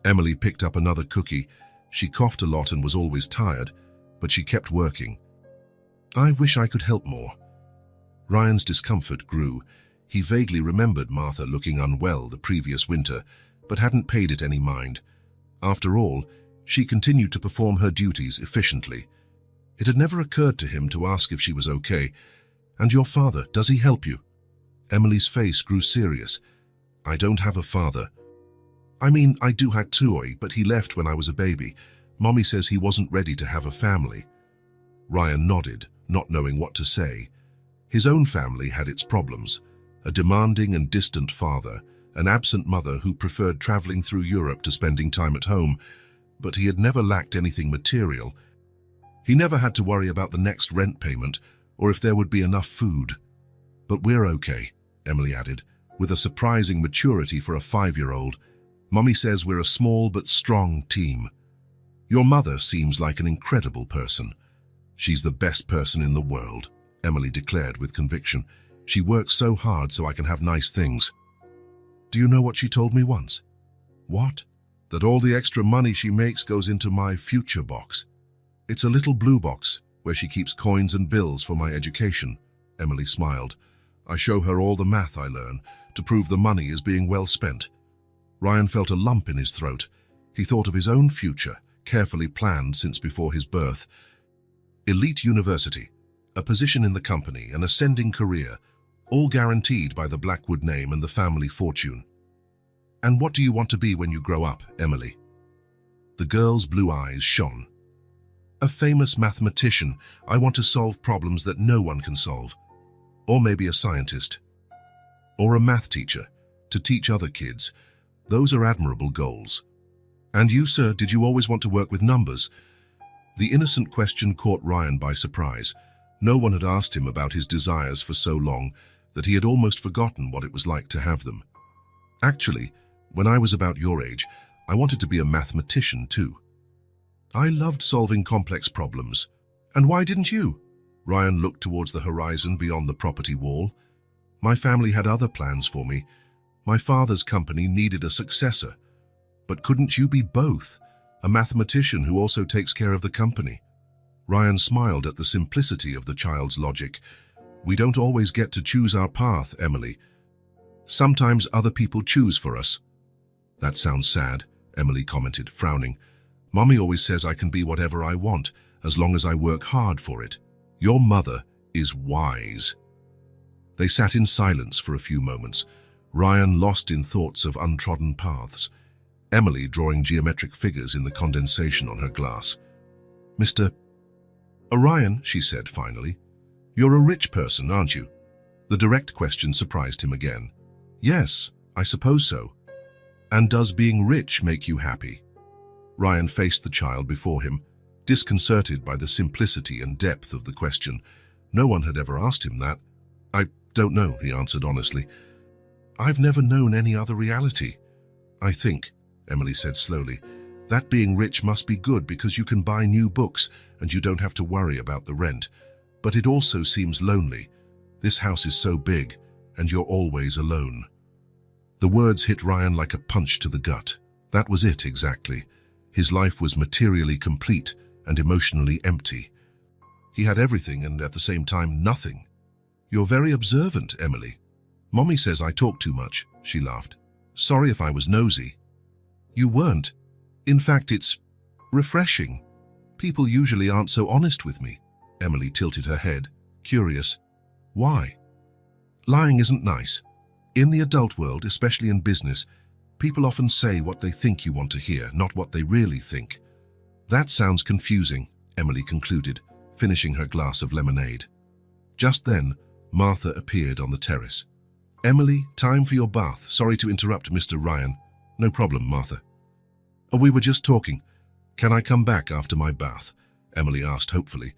Emily picked up another cookie. She coughed a lot and was always tired, but she kept working. I wish I could help more. Ryan's discomfort grew. He vaguely remembered Martha looking unwell the previous winter, but hadn't paid it any mind. After all, she continued to perform her duties efficiently. It had never occurred to him to ask if she was okay. And your father, does he help you? Emily's face grew serious. I don't have a father. I mean, I do have Toy, but he left when I was a baby. Mommy says he wasn't ready to have a family. Ryan nodded, not knowing what to say. His own family had its problems. A demanding and distant father, an absent mother who preferred traveling through Europe to spending time at home, but he had never lacked anything material. He never had to worry about the next rent payment or if there would be enough food. But we're okay, Emily added, with a surprising maturity for a 5-year-old. Mommy says we're a small but strong team. Your mother seems like an incredible person. She's the best person in the world, Emily declared with conviction. She works so hard so I can have nice things. Do you know what she told me once? What? That all the extra money she makes goes into my future box. It's a little blue box where she keeps coins and bills for my education. Emily smiled. I show her all the math I learn to prove the money is being well spent. Ryan felt a lump in his throat. He thought of his own future, carefully planned since before his birth. Elite university, a position in the company, an ascending career, all guaranteed by the Blackwood name and the family fortune. And what do you want to be when you grow up, Emily? The girl's blue eyes shone. A famous mathematician. I want to solve problems that no one can solve. Or maybe a scientist. Or a math teacher, to teach other kids. Those are admirable goals. And you, sir, did you always want to work with numbers? The innocent question caught Ryan by surprise. No one had asked him about his desires for so long that he had almost forgotten what it was like to have them. Actually, when I was about your age, I wanted to be a mathematician too. I loved solving complex problems. And why didn't you? Ryan looked towards the horizon beyond the property wall. My family had other plans for me. My father's company needed a successor. But couldn't you be both? A mathematician who also takes care of the company? Ryan smiled at the simplicity of the child's logic. We don't always get to choose our path, Emily. Sometimes other people choose for us. That sounds sad, Emily commented, frowning. Mommy always says I can be whatever I want, as long as I work hard for it. Your mother is wise. They sat in silence for a few moments, Ryan lost in thoughts of untrodden paths, Emily drawing geometric figures in the condensation on her glass. Mr. Orion, she said finally, you're a rich person, aren't you? The direct question surprised him again. Yes, I suppose so. And does being rich make you happy? Ryan faced the child before him, disconcerted by the simplicity and depth of the question. No one had ever asked him that. I don't know, he answered honestly. I've never known any other reality. I think, Emily said slowly, that being rich must be good because you can buy new books and you don't have to worry about the rent. But it also seems lonely. This house is so big and you're always alone. The words hit Ryan like a punch to the gut. That was it exactly. His life was materially complete and emotionally empty. He had everything and at the same time nothing. You're very observant, Emily. Mommy says I talk too much, she laughed. Sorry if I was nosy. You weren't. In fact, it's refreshing. People usually aren't so honest with me. Emily tilted her head, curious. Why? Lying isn't nice. In the adult world, especially in business, people often say what they think you want to hear, not what they really think. That sounds confusing, Emily concluded, finishing her glass of lemonade. Just then, Martha appeared on the terrace. Emily, time for your bath. Sorry to interrupt, Mr. Ryan. No problem, Martha. Oh, we were just talking. Can I come back after my bath? Emily asked hopefully.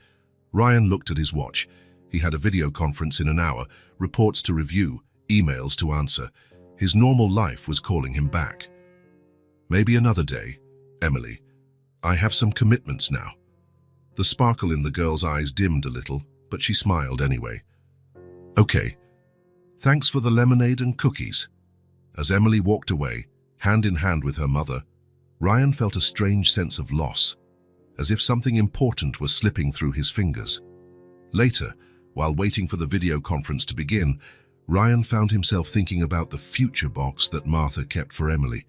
Ryan looked at his watch. He had a video conference in an hour, reports to review, emails to answer. His normal life was calling him back. Maybe another day, Emily. I have some commitments now. The sparkle in the girl's eyes dimmed a little, but she smiled anyway. Okay. Thanks for the lemonade and cookies. As Emily walked away, hand in hand with her mother, Ryan felt a strange sense of loss, as if something important was slipping through his fingers. Later, while waiting for the video conference to begin, Ryan found himself thinking about the future box that Martha kept for Emily.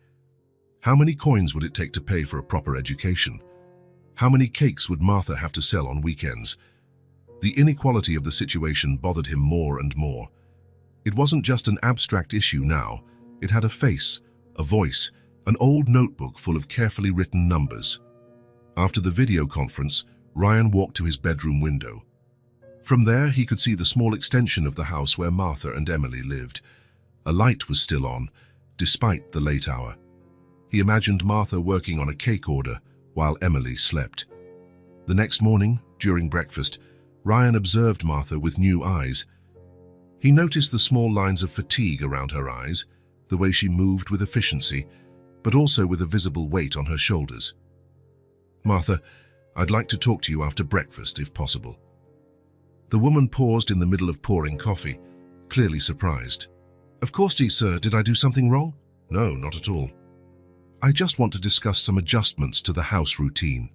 How many coins would it take to pay for a proper education? How many cakes would Martha have to sell on weekends? The inequality of the situation bothered him more and more. It wasn't just an abstract issue now. It had a face, a voice, an old notebook full of carefully written numbers. After the video conference, Ryan walked to his bedroom window. From there, he could see the small extension of the house where Martha and Emily lived. A light was still on, despite the late hour. He imagined Martha working on a cake order while Emily slept. The next morning, during breakfast, Ryan observed Martha with new eyes. He noticed the small lines of fatigue around her eyes, the way she moved with efficiency, but also with a visible weight on her shoulders. Martha, I'd like to talk to you after breakfast, if possible. The woman paused in the middle of pouring coffee, clearly surprised. Of course, sir. Did I do something wrong? No, not at all. I just want to discuss some adjustments to the house routine.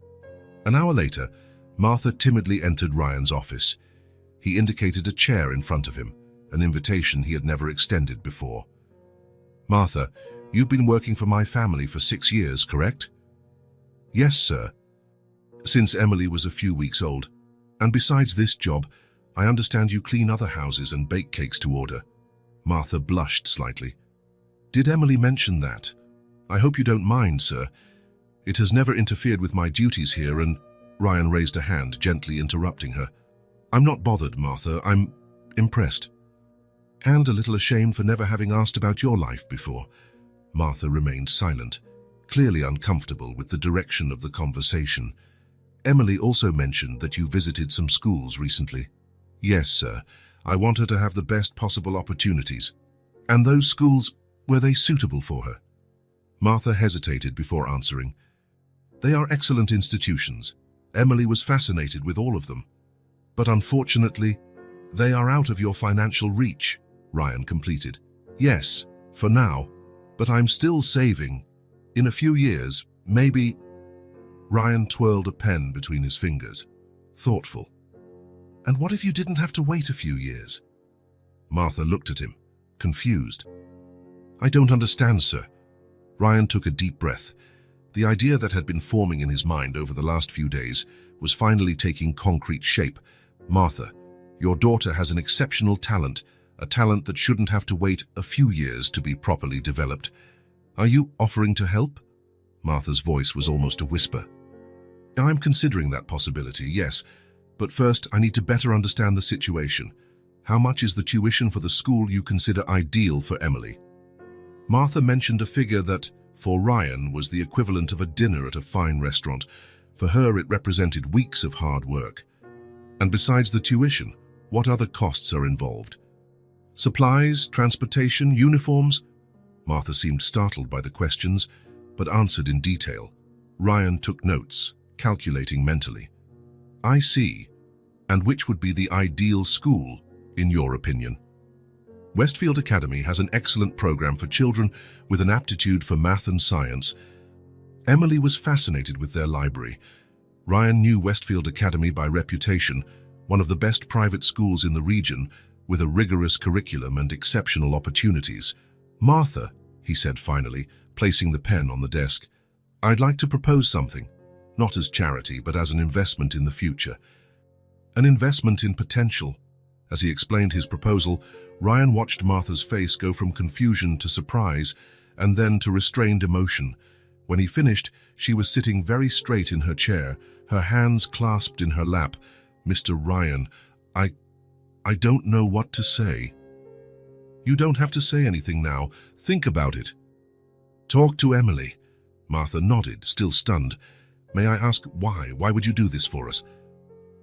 An hour later, Martha timidly entered Ryan's office. He indicated a chair in front of him, an invitation he had never extended before. Martha, you've been working for my family for 6 years, correct? Yes, sir. Since Emily was a few weeks old. And besides this job, I understand you clean other houses and bake cakes to order. Martha blushed slightly. Did Emily mention that? I hope you don't mind, sir. It has never interfered with my duties here and... Ryan raised a hand, gently interrupting her. I'm not bothered, Martha. I'm impressed. And a little ashamed for never having asked about your life before. Martha remained silent, clearly uncomfortable with the direction of the conversation. Emily also mentioned that you visited some schools recently. Yes, sir. I want her to have the best possible opportunities. And those schools, were they suitable for her? Martha hesitated before answering. They are excellent institutions. Emily was fascinated with all of them. But unfortunately, they are out of your financial reach, Ryan completed. Yes, for now, but I'm still saving. In a few years, maybe... Ryan twirled a pen between his fingers, thoughtful. And what if you didn't have to wait a few years? Martha looked at him, confused. I don't understand, sir. Ryan took a deep breath. The idea that had been forming in his mind over the last few days was finally taking concrete shape. Martha, your daughter has an exceptional talent, a talent that shouldn't have to wait a few years to be properly developed. Are you offering to help? Martha's voice was almost a whisper. I'm considering that possibility, yes. But first, I need to better understand the situation. How much is the tuition for the school you consider ideal for Emily? Martha mentioned a figure that, for Ryan, was the equivalent of a dinner at a fine restaurant. For her, it represented weeks of hard work. And besides the tuition, what other costs are involved? Supplies, transportation, uniforms? Martha seemed startled by the questions, but answered in detail. Ryan took notes, calculating mentally. I see. And which would be the ideal school, in your opinion? Westfield Academy has an excellent program for children with an aptitude for math and science. Emily was fascinated with their library. Ryan knew Westfield Academy by reputation, one of the best private schools in the region, with a rigorous curriculum and exceptional opportunities. Martha, he said finally, placing the pen on the desk, I'd like to propose something, not as charity, but as an investment in the future. An investment in potential. As he explained his proposal, Ryan watched Martha's face go from confusion to surprise, and then to restrained emotion. When he finished, she was sitting very straight in her chair, her hands clasped in her lap. Mr. Ryan, I don't know what to say. You don't have to say anything now. Think about it. Talk to Emily. Martha nodded, still stunned. May I ask why? Why would you do this for us?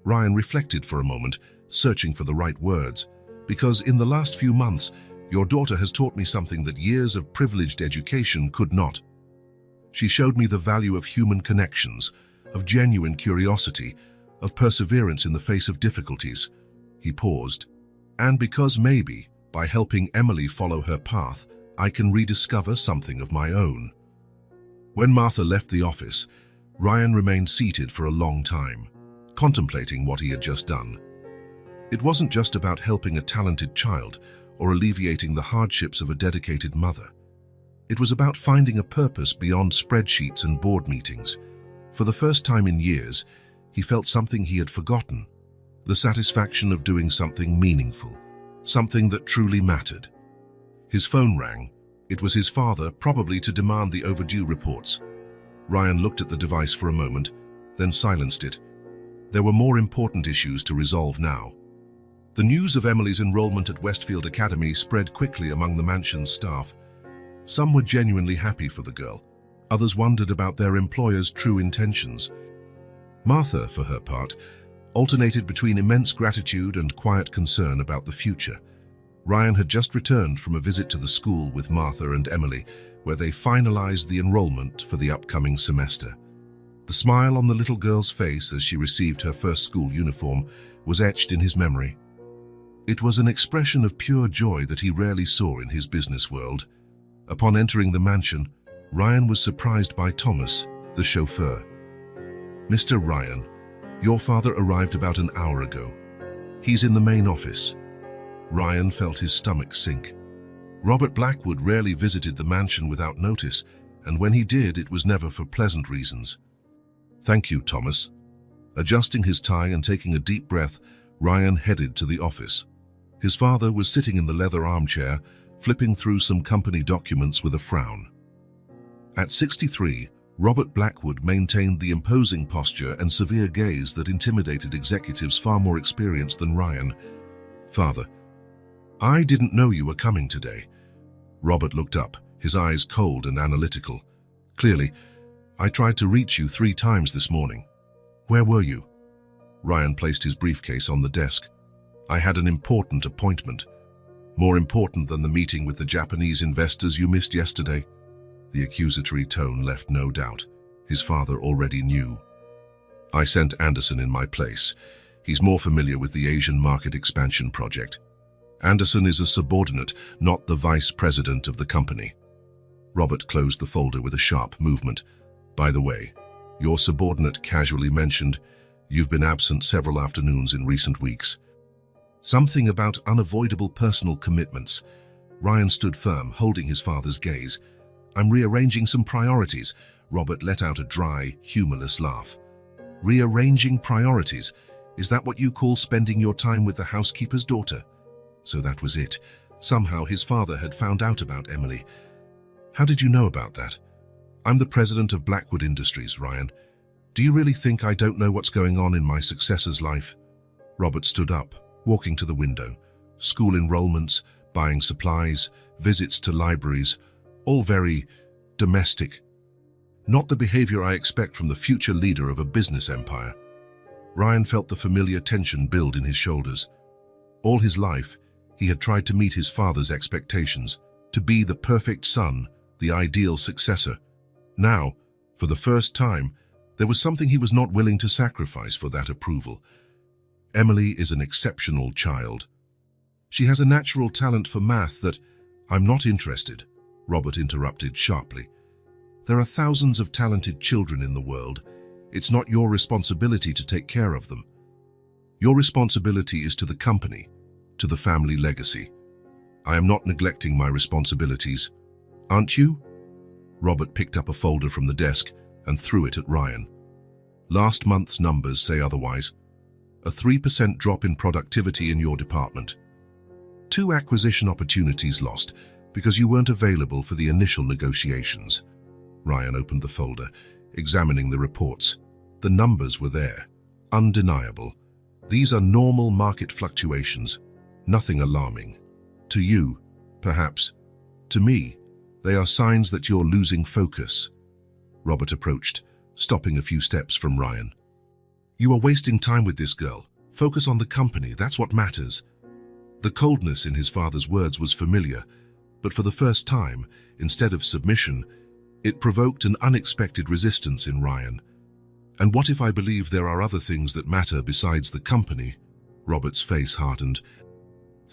Ryan reflected for a moment, searching for the right words, because in the last few months, your daughter has taught me something that years of privileged education could not. She showed me the value of human connections, of genuine curiosity, of perseverance in the face of difficulties. He paused. And because maybe, by helping Emily follow her path, I can rediscover something of my own. When Martha left the office, Ryan remained seated for a long time, contemplating what he had just done. It wasn't just about helping a talented child or alleviating the hardships of a dedicated mother. It was about finding a purpose beyond spreadsheets and board meetings. For the first time in years, he felt something he had forgotten, the satisfaction of doing something meaningful, something that truly mattered. His phone rang. It was his father, probably to demand the overdue reports. Ryan looked at the device for a moment, then silenced it. There were more important issues to resolve now. The news of Emily's enrollment at Westfield Academy spread quickly among the mansion's staff. Some were genuinely happy for the girl. Others wondered about their employer's true intentions. Martha, for her part, alternated between immense gratitude and quiet concern about the future. Ryan had just returned from a visit to the school with Martha and Emily, where they finalized the enrollment for the upcoming semester. The smile on the little girl's face as she received her first school uniform was etched in his memory. It was an expression of pure joy that he rarely saw in his business world. Upon entering the mansion, Ryan was surprised by Thomas, the chauffeur. "Mr. Ryan, your father arrived about an hour ago. He's in the main office." Ryan felt his stomach sink. Robert Blackwood rarely visited the mansion without notice, and when he did, it was never for pleasant reasons. "Thank you, Thomas." Adjusting his tie and taking a deep breath, Ryan headed to the office. His father was sitting in the leather armchair, flipping through some company documents with a frown. At 63, Robert Blackwood maintained the imposing posture and severe gaze that intimidated executives far more experienced than Ryan. "Father, I didn't know you were coming today." Robert looked up, his eyes cold and analytical. "Clearly, I tried to reach you 3 times this morning. Where were you?" Ryan placed his briefcase on the desk. "I had an important appointment. More important than the meeting with the Japanese investors you missed yesterday." The accusatory tone left no doubt. His father already knew. "I sent Anderson in my place. He's more familiar with the Asian market expansion project. Anderson is a subordinate, not the vice president of the company." Robert closed the folder with a sharp movement. "By the way, your subordinate casually mentioned you've been absent several afternoons in recent weeks." Something about unavoidable personal commitments. Ryan stood firm, holding his father's gaze. "I'm rearranging some priorities." Robert let out a dry, humorless laugh. "Rearranging priorities? Is that what you call spending your time with the housekeeper's daughter?" So that was it. Somehow his father had found out about Emily. "How did you know about that?" "I'm the president of Blackwood Industries, Ryan. Do you really think I don't know what's going on in my successor's life?" Robert stood up, walking to the window. School enrollments, buying supplies, visits to libraries, all very domestic. Not the behavior I expect from the future leader of a business empire. Ryan felt the familiar tension build in his shoulders. All his life, he had tried to meet his father's expectations, to be the perfect son, the ideal successor. Now, for the first time, there was something he was not willing to sacrifice for that approval. "Emily is an exceptional child. She has a natural talent for math that—" "I'm not interested," Robert interrupted sharply. "There are thousands of talented children in the world. It's not your responsibility to take care of them. Your responsibility is to the company, to the family legacy. I am not neglecting my responsibilities. Aren't you?" Robert picked up a folder from the desk and threw it at Ryan. "Last month's numbers say otherwise. A 3% drop in productivity in your department. 2 acquisition opportunities lost because you weren't available for the initial negotiations." Ryan opened the folder, examining the reports. The numbers were there, undeniable. These are normal market fluctuations, nothing alarming. To you, perhaps. To me, they are signs that you're losing focus. Robert approached, stopping a few steps from Ryan. "You are wasting time with this girl. Focus on the company, that's what matters. The coldness in his father's words was familiar, but for the first time, instead of submission, it provoked an unexpected resistance in Ryan. And what if I believe there are other things that matter besides the company? Robert's face hardened.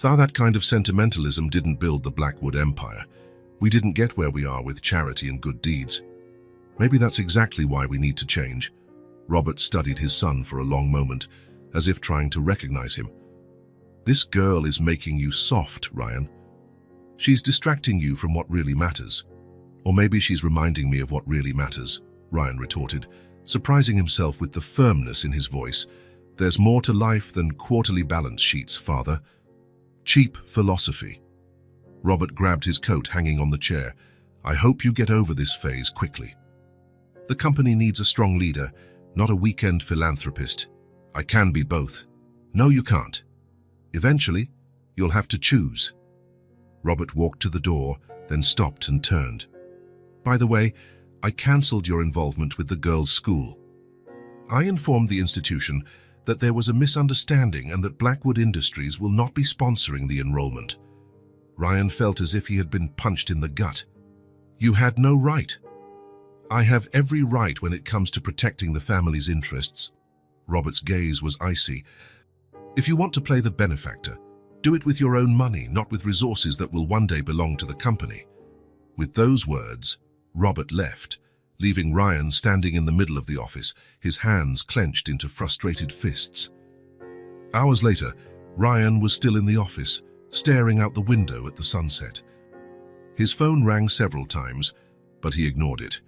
That kind of sentimentalism didn't build the Blackwood Empire. We didn't get where we are with charity and good deeds. Maybe that's exactly why we need to change. Robert studied his son for a long moment, as if trying to recognize him. This girl is making you soft, Ryan. She's distracting you from what really matters. Or maybe she's reminding me of what really matters, Ryan retorted, surprising himself with the firmness in his voice. There's more to life than quarterly balance sheets, father. Cheap philosophy. Robert grabbed his coat hanging on the chair. I hope you get over this phase quickly. The company needs a strong leader, not a weekend philanthropist. I can be both. No, you can't. Eventually, you'll have to choose. Robert walked to the door, then stopped and turned. By the way, I cancelled your involvement with the girls' school. I informed the institution that there was a misunderstanding and that Blackwood Industries will not be sponsoring the enrollment. Ryan felt as if he had been punched in the gut. You had no right. I have every right when it comes to protecting the family's interests. Robert's gaze was icy. If you want to play the benefactor, do it with your own money, not with resources that will one day belong to the company. With those words, Robert left, leaving Ryan standing in the middle of the office, his hands clenched into frustrated fists. Hours later, Ryan was still in the office, staring out the window at the sunset. His phone rang several times, but he ignored it.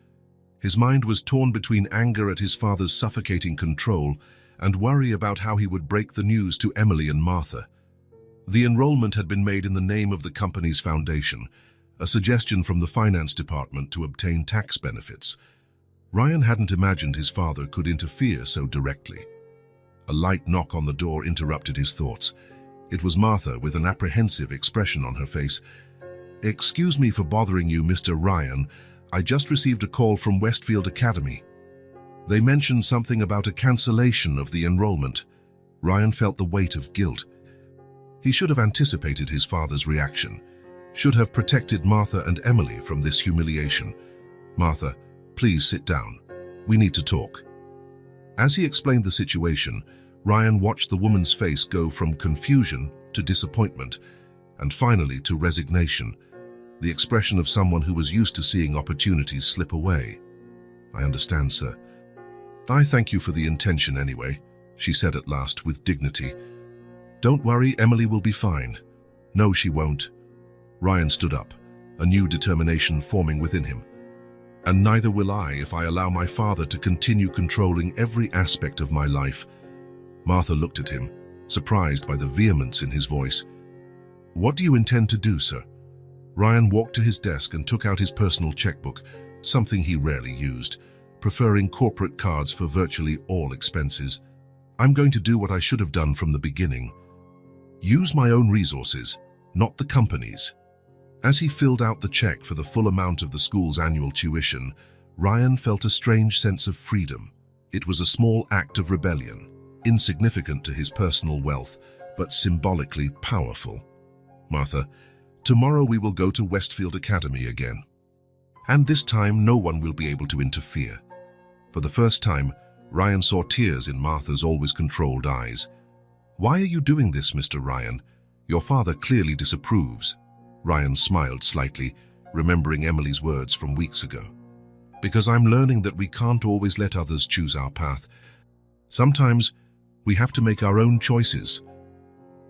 His mind was torn between anger at his father's suffocating control and worry about how he would break the news to Emily and Martha. The enrollment had been made in the name of the company's foundation, a suggestion from the finance department to obtain tax benefits. Ryan hadn't imagined his father could interfere so directly. A light knock on the door interrupted his thoughts. It was Martha with an apprehensive expression on her face. Excuse me for bothering you, Mr. Ryan. I just received a call from Westfield Academy. They mentioned something about a cancellation of the enrollment. Ryan felt the weight of guilt. He should have anticipated his father's reaction, should have protected Martha and Emily from this humiliation. Martha, please sit down. We need to talk. As he explained the situation, Ryan watched the woman's face go from confusion to disappointment, and finally to resignation, the expression of someone who was used to seeing opportunities slip away. I understand, sir. I thank you for the intention anyway, she said at last with dignity. Don't worry, Emily will be fine. No, she won't. Ryan stood up, a new determination forming within him. And neither will I if I allow my father to continue controlling every aspect of my life. Martha looked at him, surprised by the vehemence in his voice. What do you intend to do, sir? Ryan walked to his desk and took out his personal checkbook, something he rarely used, preferring corporate cards for virtually all expenses. I'm going to do what I should have done from the beginning. Use my own resources, not the company's. As he filled out the check for the full amount of the school's annual tuition, Ryan felt a strange sense of freedom. It was a small act of rebellion, insignificant to his personal wealth, but symbolically powerful. Martha, tomorrow we will go to Westfield Academy again. And this time no one will be able to interfere. For the first time, Ryan saw tears in Martha's always controlled eyes. Why are you doing this, Mr. Ryan? Your father clearly disapproves. Ryan smiled slightly, remembering Emily's words from weeks ago. Because I'm learning that we can't always let others choose our path. Sometimes we have to make our own choices.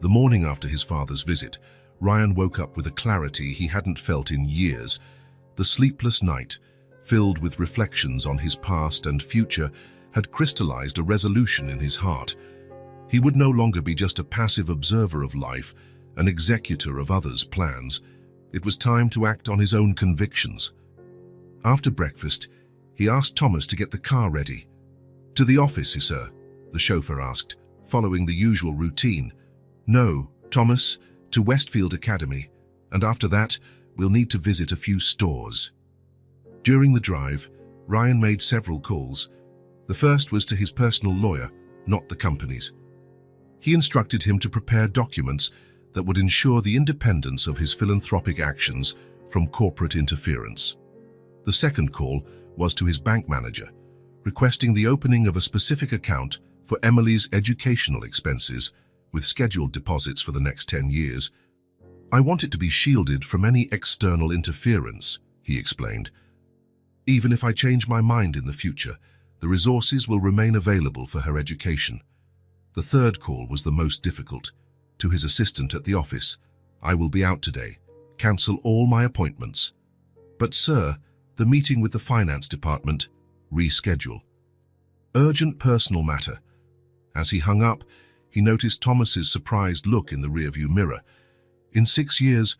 The morning after his father's visit, Ryan woke up with a clarity he hadn't felt in years. The sleepless night, filled with reflections on his past and future, had crystallized a resolution in his heart. He would no longer be just a passive observer of life, an executor of others' plans. It was time to act on his own convictions. After breakfast, he asked Thomas to get the car ready. To the office, sir, the chauffeur asked, following the usual routine. No, Thomas, to Westfield Academy, and after that, we'll need to visit a few stores. During the drive, Ryan made several calls. The first was to his personal lawyer, not the company's. He instructed him to prepare documents that would ensure the independence of his philanthropic actions from corporate interference. The second call was to his bank manager, requesting the opening of a specific account for Emily's educational expenses with scheduled deposits for the next 10 years. "I want it to be shielded from any external interference," he explained. "Even if I change my mind in the future, the resources will remain available for her education." The third call was the most difficult. To his assistant at the office, "I will be out today. Cancel all my appointments." "But sir, the meeting with the finance department, reschedule." "Urgent personal matter." As he hung up, he noticed Thomas's surprised look in the rearview mirror. In 6 years,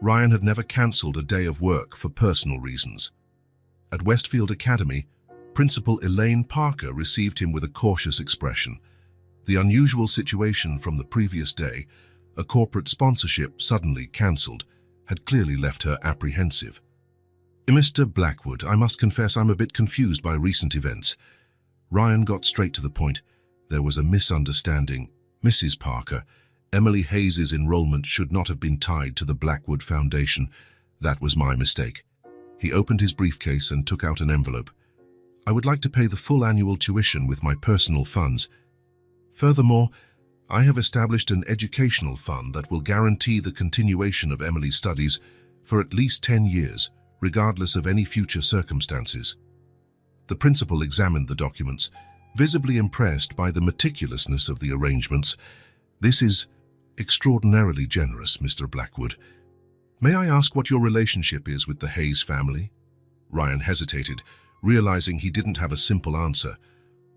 Ryan had never cancelled a day of work for personal reasons. At Westfield Academy, Principal Elaine Parker received him with a cautious expression. The unusual situation from the previous day, a corporate sponsorship suddenly cancelled, had clearly left her apprehensive. "Mr. Blackwood, I must confess I'm a bit confused by recent events." Ryan got straight to the point. "There was a misunderstanding. Mrs. Parker, Emily Hayes's enrollment should not have been tied to the Blackwood Foundation. That was my mistake." He opened his briefcase and took out an envelope. "I would like to pay the full annual tuition with my personal funds. Furthermore, I have established an educational fund that will guarantee the continuation of Emily's studies for at least 10 years, regardless of any future circumstances." The principal examined the documents, visibly impressed by the meticulousness of the arrangements. "This is extraordinarily generous, Mr. Blackwood. May I ask what your relationship is with the Hayes family?" Ryan hesitated, realizing he didn't have a simple answer.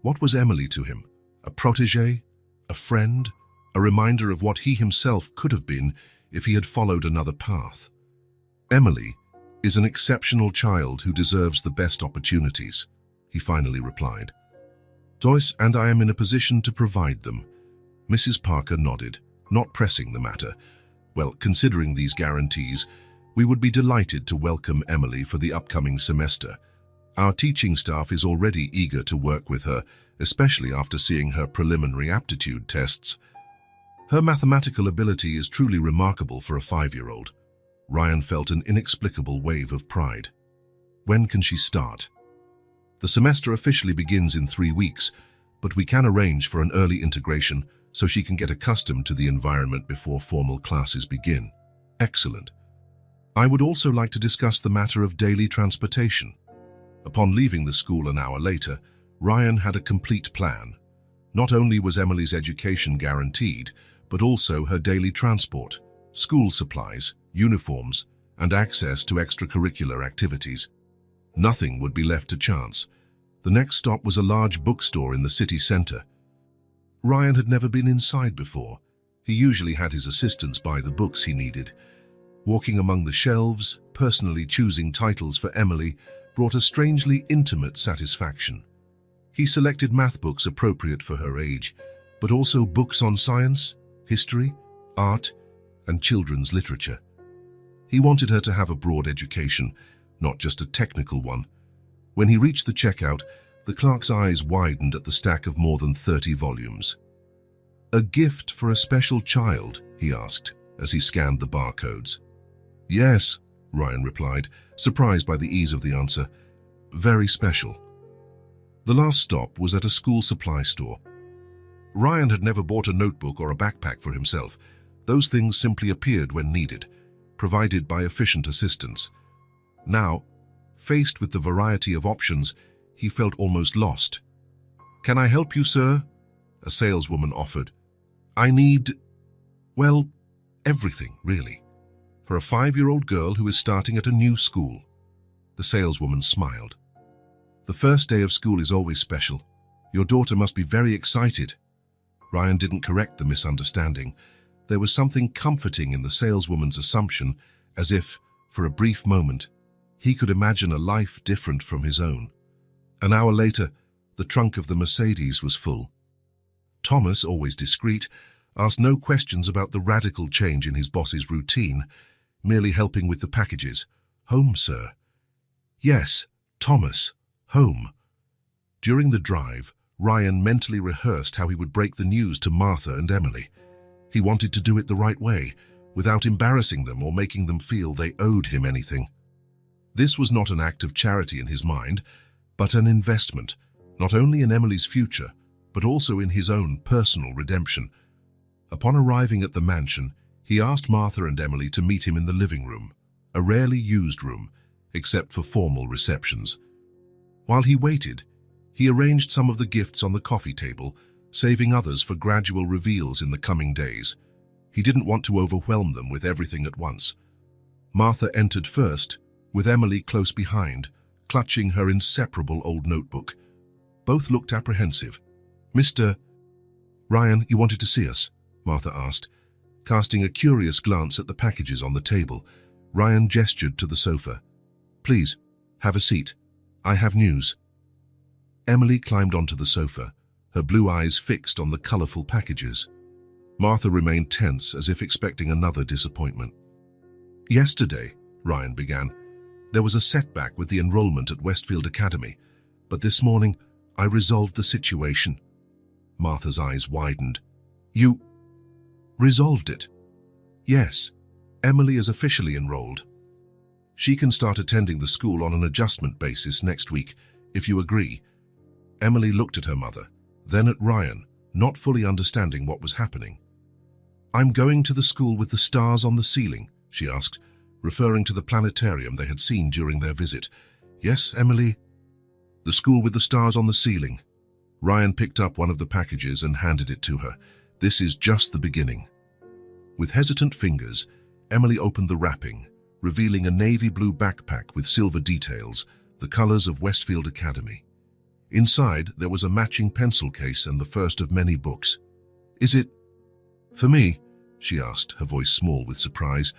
What was Emily to him? A protégé? A friend? A reminder of what he himself could have been if he had followed another path? "Emily is an exceptional child who deserves the best opportunities," he finally replied. "Joyce and I am in a position to provide them." Mrs. Parker nodded, not pressing the matter. "Well, considering these guarantees, we would be delighted to welcome Emily for the upcoming semester. Our teaching staff is already eager to work with her, especially after seeing her preliminary aptitude tests. Her mathematical ability is truly remarkable for a 5-year-old. Ryan felt an inexplicable wave of pride. "When can she start?" "The semester officially begins in 3 weeks, but we can arrange for an early integration so she can get accustomed to the environment before formal classes begin." "Excellent. I would also like to discuss the matter of daily transportation." Upon leaving the school an hour later, Ryan had a complete plan. Not only was Emily's education guaranteed, but also her daily transport, school supplies, uniforms, and access to extracurricular activities. Nothing would be left to chance. The next stop was a large bookstore in the city center. Ryan had never been inside before. He usually had his assistants buy the books he needed. Walking among the shelves, personally choosing titles for Emily, brought a strangely intimate satisfaction. He selected math books appropriate for her age, but also books on science, history, art, and children's literature. He wanted her to have a broad education, not just a technical one. When he reached the checkout, the clerk's eyes widened at the stack of more than 30 volumes. "A gift for a special child?" he asked, as he scanned the barcodes. "Yes," Ryan replied, surprised by the ease of the answer. "Very special." The last stop was at a school supply store. Ryan had never bought a notebook or a backpack for himself. Those things simply appeared when needed, provided by efficient assistants. Now, faced with the variety of options, he felt almost lost. "Can I help you, sir?" a saleswoman offered. "I need, well, everything, really, for a 5-year-old girl who is starting at a new school." The saleswoman smiled. "The first day of school is always special. Your daughter must be very excited." Ryan didn't correct the misunderstanding. There was something comforting in the saleswoman's assumption, as if, for a brief moment, he could imagine a life different from his own. An hour later, the trunk of the Mercedes was full. Thomas, always discreet, asked no questions about the radical change in his boss's routine, merely helping with the packages. "Home, sir." "Yes, Thomas, home." During the drive, Ryan mentally rehearsed how he would break the news to Martha and Emily. He wanted to do it the right way, without embarrassing them or making them feel they owed him anything. This was not an act of charity in his mind, but an investment, not only in Emily's future, but also in his own personal redemption. Upon arriving at the mansion, he asked Martha and Emily to meet him in the living room, a rarely used room, except for formal receptions. While he waited, he arranged some of the gifts on the coffee table, saving others for gradual reveals in the coming days. He didn't want to overwhelm them with everything at once. Martha entered first, with Emily close behind, clutching her inseparable old notebook. Both looked apprehensive. "Mr. Ryan, you wanted to see us?" Martha asked. Casting a curious glance at the packages on the table, Ryan gestured to the sofa. "Please, have a seat. I have news." Emily climbed onto the sofa, her blue eyes fixed on the colorful packages. Martha remained tense, as if expecting another disappointment. "Yesterday," Ryan began, "there was a setback with the enrollment at Westfield Academy, but this morning I resolved the situation." Martha's eyes widened. "You resolved it?" "Yes. Emily is officially enrolled. She can start attending the school on an adjustment basis next week, if you agree." Emily looked at her mother, then at Ryan, not fully understanding what was happening. "I'm going to the school with the stars on the ceiling," she asked, referring to the planetarium they had seen during their visit. "Yes, Emily?" "The school with the stars on the ceiling." Ryan picked up one of the packages and handed it to her. "This is just the beginning." With hesitant fingers, Emily opened the wrapping, revealing a navy blue backpack with silver details, the colors of Westfield Academy. Inside, there was a matching pencil case and the first of many books. "Is it for me?" she asked, her voice small with surprise.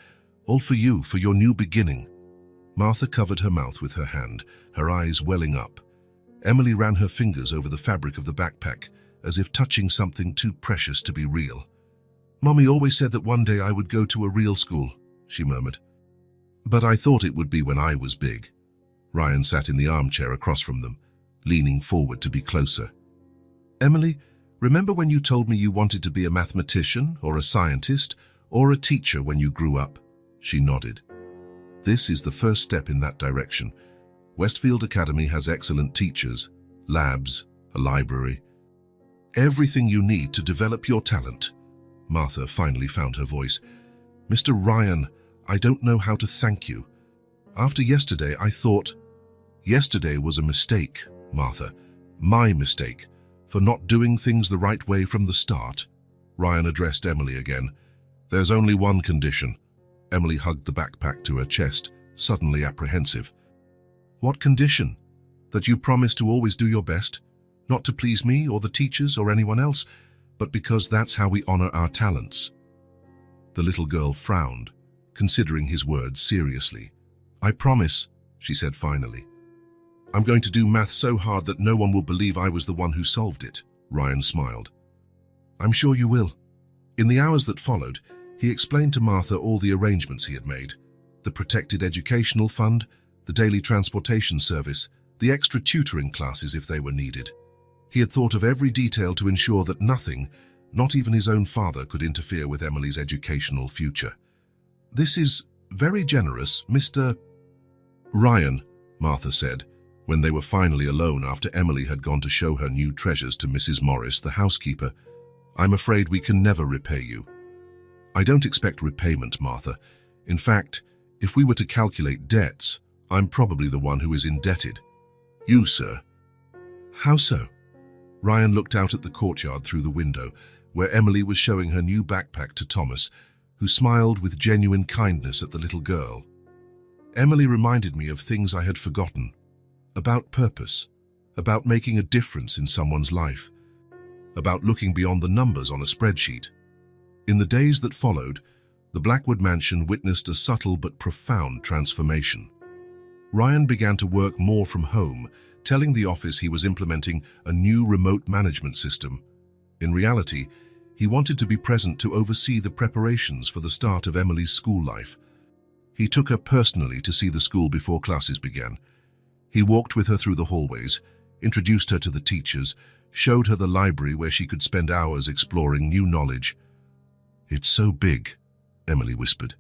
"All for you, for your new beginning." Martha covered her mouth with her hand, her eyes welling up. Emily ran her fingers over the fabric of the backpack, as if touching something too precious to be real. "Mommy always said that one day I would go to a real school," she murmured. "But I thought it would be when I was big." Ryan sat in the armchair across from them, leaning forward to be closer. "Emily, remember when you told me you wanted to be a mathematician or a scientist or a teacher when you grew up?" She nodded. "This is the first step in that direction. Westfield Academy has excellent teachers, labs, a library. Everything you need to develop your talent." Martha finally found her voice. "Mr. Ryan, I don't know how to thank you. After yesterday, I thought..." "Yesterday was a mistake, Martha. My mistake, for not doing things the right way from the start." Ryan addressed Emily again. "There's only one condition." Emily hugged the backpack to her chest, suddenly apprehensive. "What condition? That you promise to always do your best? Not to please me or the teachers or anyone else, but because that's how we honor our talents." The little girl frowned, considering his words seriously. "I promise," she said finally. "I'm going to do math so hard that no one will believe I was the one who solved it." Ryan smiled. "I'm sure you will." In the hours that followed, he explained to Martha all the arrangements he had made. The protected educational fund, the daily transportation service, the extra tutoring classes if they were needed. He had thought of every detail to ensure that nothing, not even his own father, could interfere with Emily's educational future. "This is very generous, Mr. Ryan," Martha said, when they were finally alone after Emily had gone to show her new treasures to Mrs. Morris, the housekeeper. "I'm afraid we can never repay you." "I don't expect repayment, Martha. In fact, if we were to calculate debts, I'm probably the one who is indebted." "You, sir." "How so?" Ryan looked out at the courtyard through the window, where Emily was showing her new backpack to Thomas, who smiled with genuine kindness at the little girl. "Emily reminded me of things I had forgotten. About purpose, about making a difference in someone's life, about looking beyond the numbers on a spreadsheet." In the days that followed, the Blackwood mansion witnessed a subtle but profound transformation. Ryan began to work more from home, telling the office he was implementing a new remote management system. In reality, he wanted to be present to oversee the preparations for the start of Emily's school life. He took her personally to see the school before classes began. He walked with her through the hallways, introduced her to the teachers, showed her the library where she could spend hours exploring new knowledge. "It's so big," Emily whispered,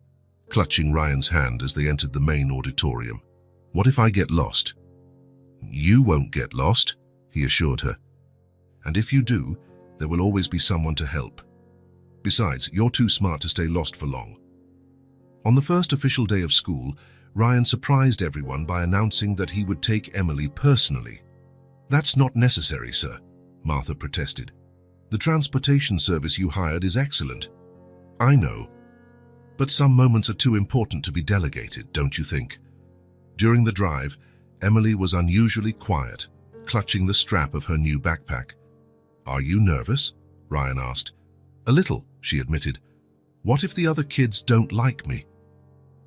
clutching Ryan's hand as they entered the main auditorium. "What if I get lost?" "You won't get lost," he assured her. "And if you do, there will always be someone to help. Besides, you're too smart to stay lost for long." On the first official day of school, Ryan surprised everyone by announcing that he would take Emily personally. "That's not necessary, sir," Martha protested. "The transportation service you hired is excellent." "I know. But some moments are too important to be delegated, don't you think?" During the drive, Emily was unusually quiet, clutching the strap of her new backpack. "Are you nervous?" Ryan asked. "A little," she admitted. "What if the other kids don't like me?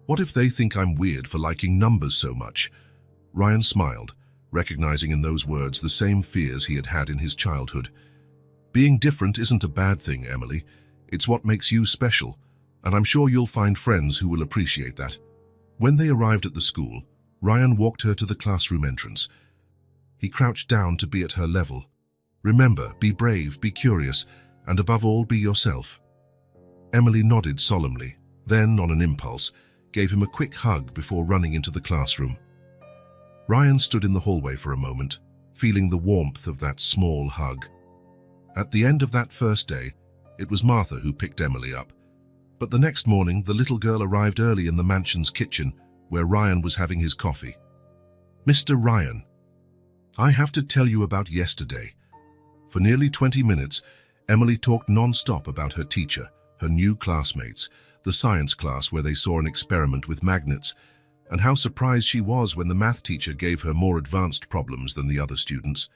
What if they think I'm weird for liking numbers so much?" Ryan smiled, recognizing in those words the same fears he had had in his childhood. "Being different isn't a bad thing, Emily. It's what makes you special, and I'm sure you'll find friends who will appreciate that." When they arrived at the school, Ryan walked her to the classroom entrance. He crouched down to be at her level. "Remember, be brave, be curious, and above all, be yourself." Emily nodded solemnly, then, on an impulse, gave him a quick hug before running into the classroom. Ryan stood in the hallway for a moment, feeling the warmth of that small hug. At the end of that first day, it was Martha who picked Emily up. But the next morning, the little girl arrived early in the mansion's kitchen, where Ryan was having his coffee. "Mr. Ryan, I have to tell you about yesterday." For nearly 20 minutes, Emily talked non-stop about her teacher, her new classmates, the science class where they saw an experiment with magnets, and how surprised she was when the math teacher gave her more advanced problems than the other students.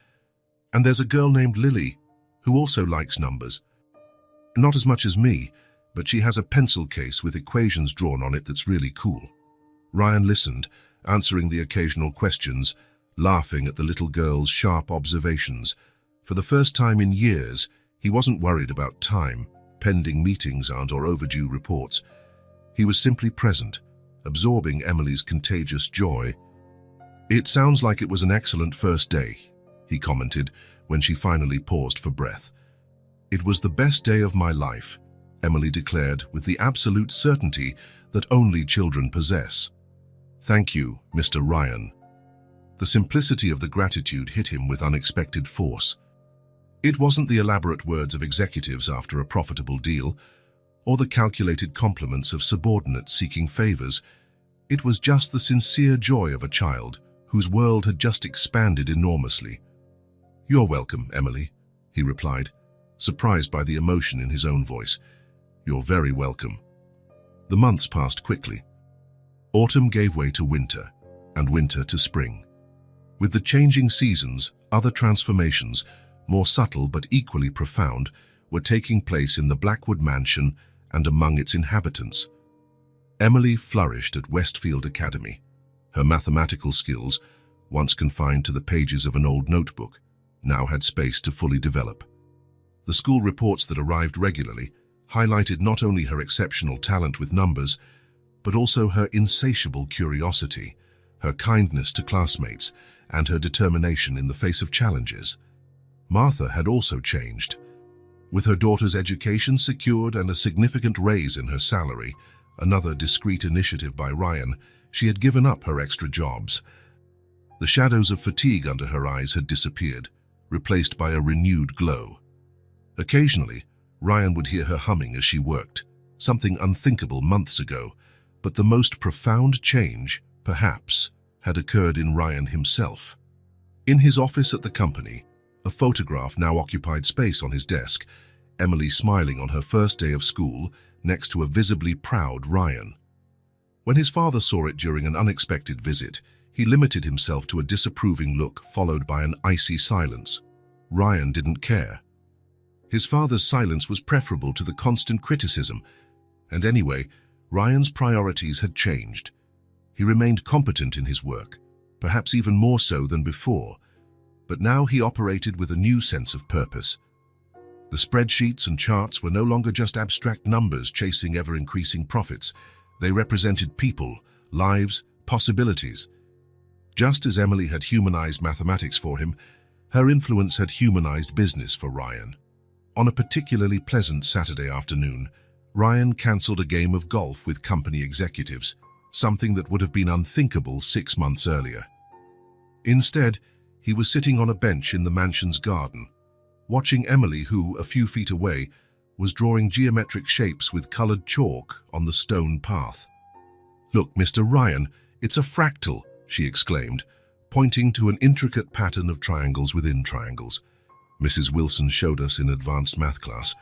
"And there's a girl named Lily, who also likes numbers. Not as much as me, but she has a pencil case with equations drawn on it that's really cool." Ryan listened, answering the occasional questions, laughing at the little girl's sharp observations. For the first time in years, he wasn't worried about time, pending meetings or overdue reports. He was simply present, absorbing Emily's contagious joy. "It sounds like it was an excellent first day," he commented when she finally paused for breath. "It was the best day of my life," Emily declared with the absolute certainty that only children possess. "Thank you, Mr. Ryan." The simplicity of the gratitude hit him with unexpected force. It wasn't the elaborate words of executives after a profitable deal, or the calculated compliments of subordinates seeking favors. It was just the sincere joy of a child whose world had just expanded enormously. "You're welcome, Emily," he replied, surprised by the emotion in his own voice. "You're very welcome." The months passed quickly. Autumn gave way to winter, and winter to spring. With the changing seasons, other transformations, more subtle but equally profound, were taking place in the Blackwood mansion and among its inhabitants. Emily flourished at Westfield Academy. Her mathematical skills, once confined to the pages of an old notebook, now had space to fully develop. The school reports that arrived regularly highlighted not only her exceptional talent with numbers, but also her insatiable curiosity, her kindness to classmates, and her determination in the face of challenges. Martha had also changed. With her daughter's education secured and a significant raise in her salary, another discreet initiative by Ryan, she had given up her extra jobs. The shadows of fatigue under her eyes had disappeared, replaced by a renewed glow. Occasionally, Ryan would hear her humming as she worked, something unthinkable months ago, but the most profound change, perhaps, had occurred in Ryan himself. In his office at the company, a photograph now occupied space on his desk, Emily smiling on her first day of school next to a visibly proud Ryan. When his father saw it during an unexpected visit, he limited himself to a disapproving look followed by an icy silence. Ryan didn't care. His father's silence was preferable to the constant criticism, and anyway, Ryan's priorities had changed. He remained competent in his work, perhaps even more so than before, but now he operated with a new sense of purpose. The spreadsheets and charts were no longer just abstract numbers chasing ever-increasing profits. They represented people, lives, possibilities. Just as Emily had humanized mathematics for him, Her influence had humanized business for Ryan. On a particularly pleasant Saturday afternoon, Ryan cancelled a game of golf with company executives, something that would have been unthinkable 6 months earlier. Instead, he was sitting on a bench in the mansion's garden, watching Emily, who, a few feet away, was drawing geometric shapes with colored chalk on the stone path. "Look, Mr. Ryan, it's a fractal," she exclaimed, pointing to an intricate pattern of triangles within triangles. Mrs. Wilson showed us in advanced math class.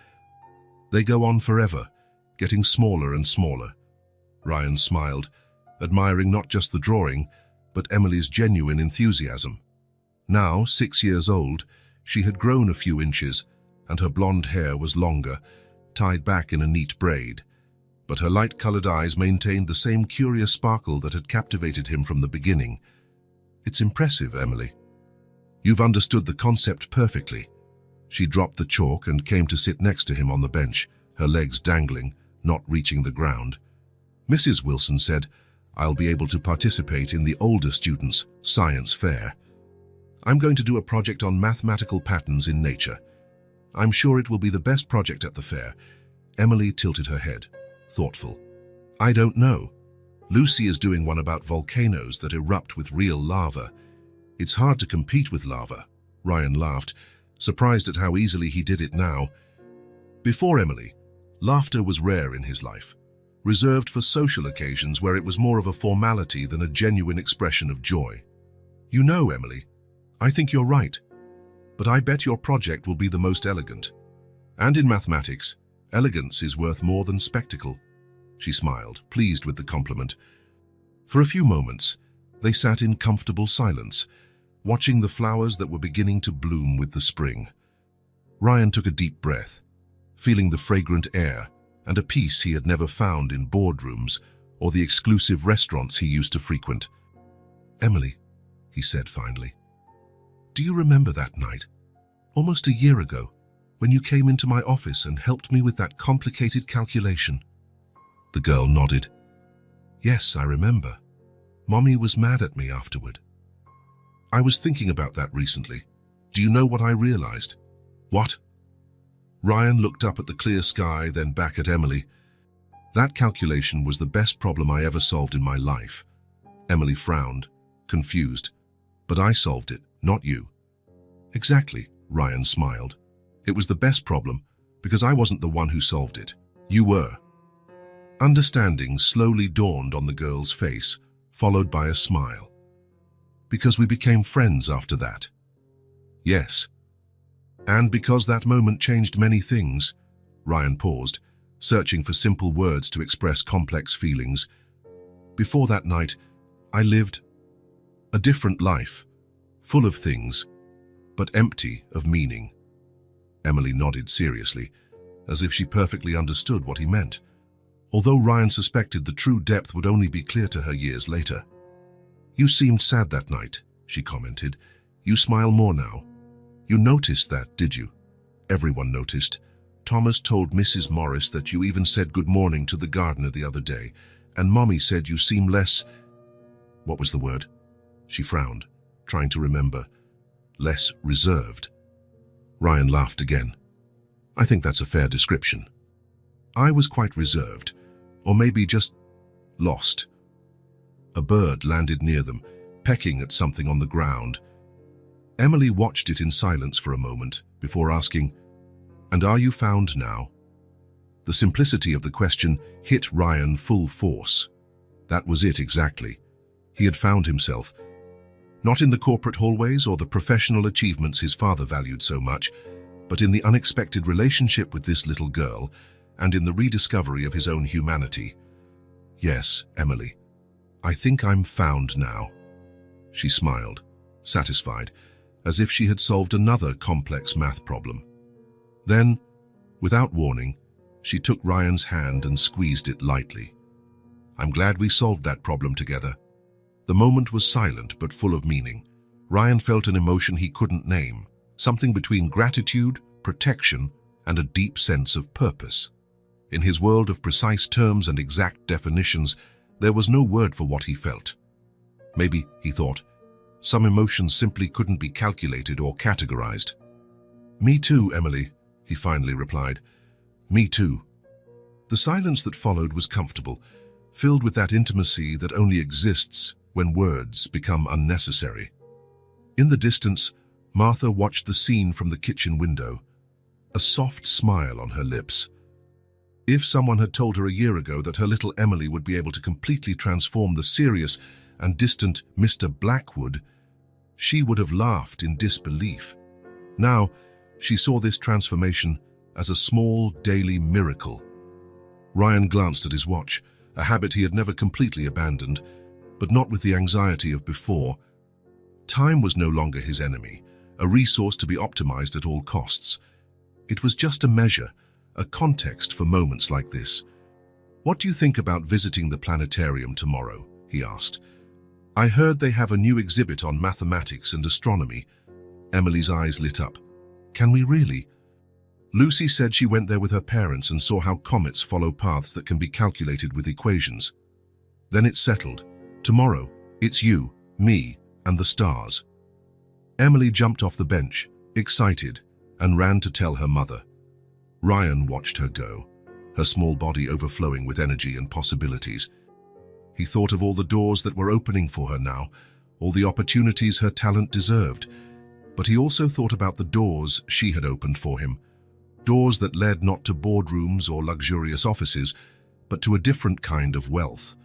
"They go on forever, getting smaller and smaller." Ryan smiled, admiring not just the drawing, but Emily's genuine enthusiasm. Now, 6 years old, she had grown a few inches, and her blonde hair was longer, tied back in a neat braid. But her light-colored eyes maintained the same curious sparkle that had captivated him from the beginning. "It's impressive, Emily. You've understood the concept perfectly." She dropped the chalk and came to sit next to him on the bench, her legs dangling, not reaching the ground. Mrs. Wilson said, "I'll be able to participate in the older students' science fair. I'm going to do a project on mathematical patterns in nature. I'm sure it will be the best project at the fair." Emily tilted her head, thoughtful. "I don't know. Lucy is doing one about volcanoes that erupt with real lava. It's hard to compete with lava." Ryan laughed, surprised at how easily he did it now. Before Emily, laughter was rare in his life, reserved for social occasions where it was more of a formality than a genuine expression of joy. "You know, Emily, I think you're right. But I bet your project will be the most elegant. And in mathematics, elegance is worth more than spectacle." She smiled, pleased with the compliment. For a few moments, they sat in comfortable silence, watching the flowers that were beginning to bloom with the spring. Ryan took a deep breath, feeling the fragrant air and a peace he had never found in boardrooms or the exclusive restaurants he used to frequent. "Emily," he said finally, "do you remember that night, almost a year ago, when you came into my office and helped me with that complicated calculation?" The girl nodded. "Yes, I remember. Mommy was mad at me afterward." "I was thinking about that recently. Do you know what I realized?" "What?" Ryan looked up at the clear sky, then back at Emily. "That calculation was the best problem I ever solved in my life." Emily frowned, confused. "But I solved it, not you." "Exactly," Ryan smiled. "It was the best problem because I wasn't the one who solved it. You were." Understanding slowly dawned on the girl's face, followed by a smile. "Because we became friends after that." "Yes. And because that moment changed many things." Ryan paused, searching for simple words to express complex feelings. "Before that night, I lived a different life, full of things, but empty of meaning." Emily nodded seriously, as if she perfectly understood what he meant, although Ryan suspected the true depth would only be clear to her years later. "You seemed sad that night," she commented. "You smile more now. You noticed that, did you?" "Everyone noticed. Thomas told Mrs. Morris that you even said good morning to the gardener the other day, and Mommy said you seem less—" What was the word? She frowned, trying to remember. "Less reserved." Ryan laughed again. "I think that's a fair description. I was quite reserved, or maybe just lost." A bird landed near them, pecking at something on the ground. Emily watched it in silence for a moment before asking, "And are you found now?" The simplicity of the question hit Ryan full force. That was it exactly. He had found himself, not in the corporate hallways or the professional achievements his father valued so much, but in the unexpected relationship with this little girl and in the rediscovery of his own humanity. "Yes, Emily, I think I'm found now." She smiled, satisfied, as if she had solved another complex math problem. Then, without warning, she took Ryan's hand and squeezed it lightly. "I'm glad we solved that problem together." The moment was silent but full of meaning. Ryan felt an emotion he couldn't name, something between gratitude, protection, and a deep sense of purpose. In his world of precise terms and exact definitions, there was no word for what he felt. Maybe, he thought, Some emotions simply couldn't be calculated or categorized. "Me too, Emily," he finally replied. "Me too." The silence that followed was comfortable, filled with that intimacy that only exists when words become unnecessary. In the distance, Martha watched the scene from the kitchen window, a soft smile on her lips. If someone had told her a year ago that her little Emily would be able to completely transform the serious and distant Mr. Blackwood, she would have laughed in disbelief. Now, she saw this transformation as a small daily miracle. Ryan glanced at his watch, a habit he had never completely abandoned, but not with the anxiety of before. Time was no longer his enemy, a resource to be optimized at all costs. It was just a measure, a context for moments like this. "What do you think about visiting the planetarium tomorrow?" he asked. "I heard they have a new exhibit on mathematics and astronomy." Emily's eyes lit up. "Can we really?" Lucy said she went there with her parents and saw how comets follow paths that can be calculated with equations. Then it settled. Tomorrow, it's you, me, and the stars. Emily jumped off the bench, excited, and ran to tell her mother. Ryan watched her go, her small body overflowing with energy and possibilities. He thought of all the doors that were opening for her now, all the opportunities her talent deserved. But he also thought about the doors she had opened for him. Doors that led not to boardrooms or luxurious offices, but to a different kind of wealth.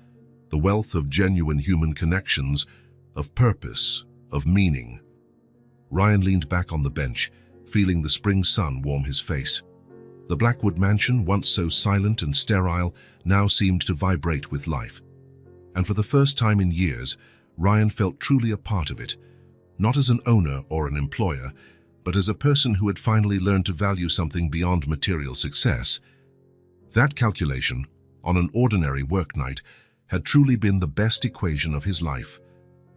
The wealth of genuine human connections, of purpose, of meaning. Ryan leaned back on the bench, feeling the spring sun warm his face. The Blackwood mansion, once so silent and sterile, now seemed to vibrate with life. And for the first time in years, Ryan felt truly a part of it, not as an owner or an employer, but as a person who had finally learned to value something beyond material success. That calculation, on an ordinary work night, had truly been the best equation of his life,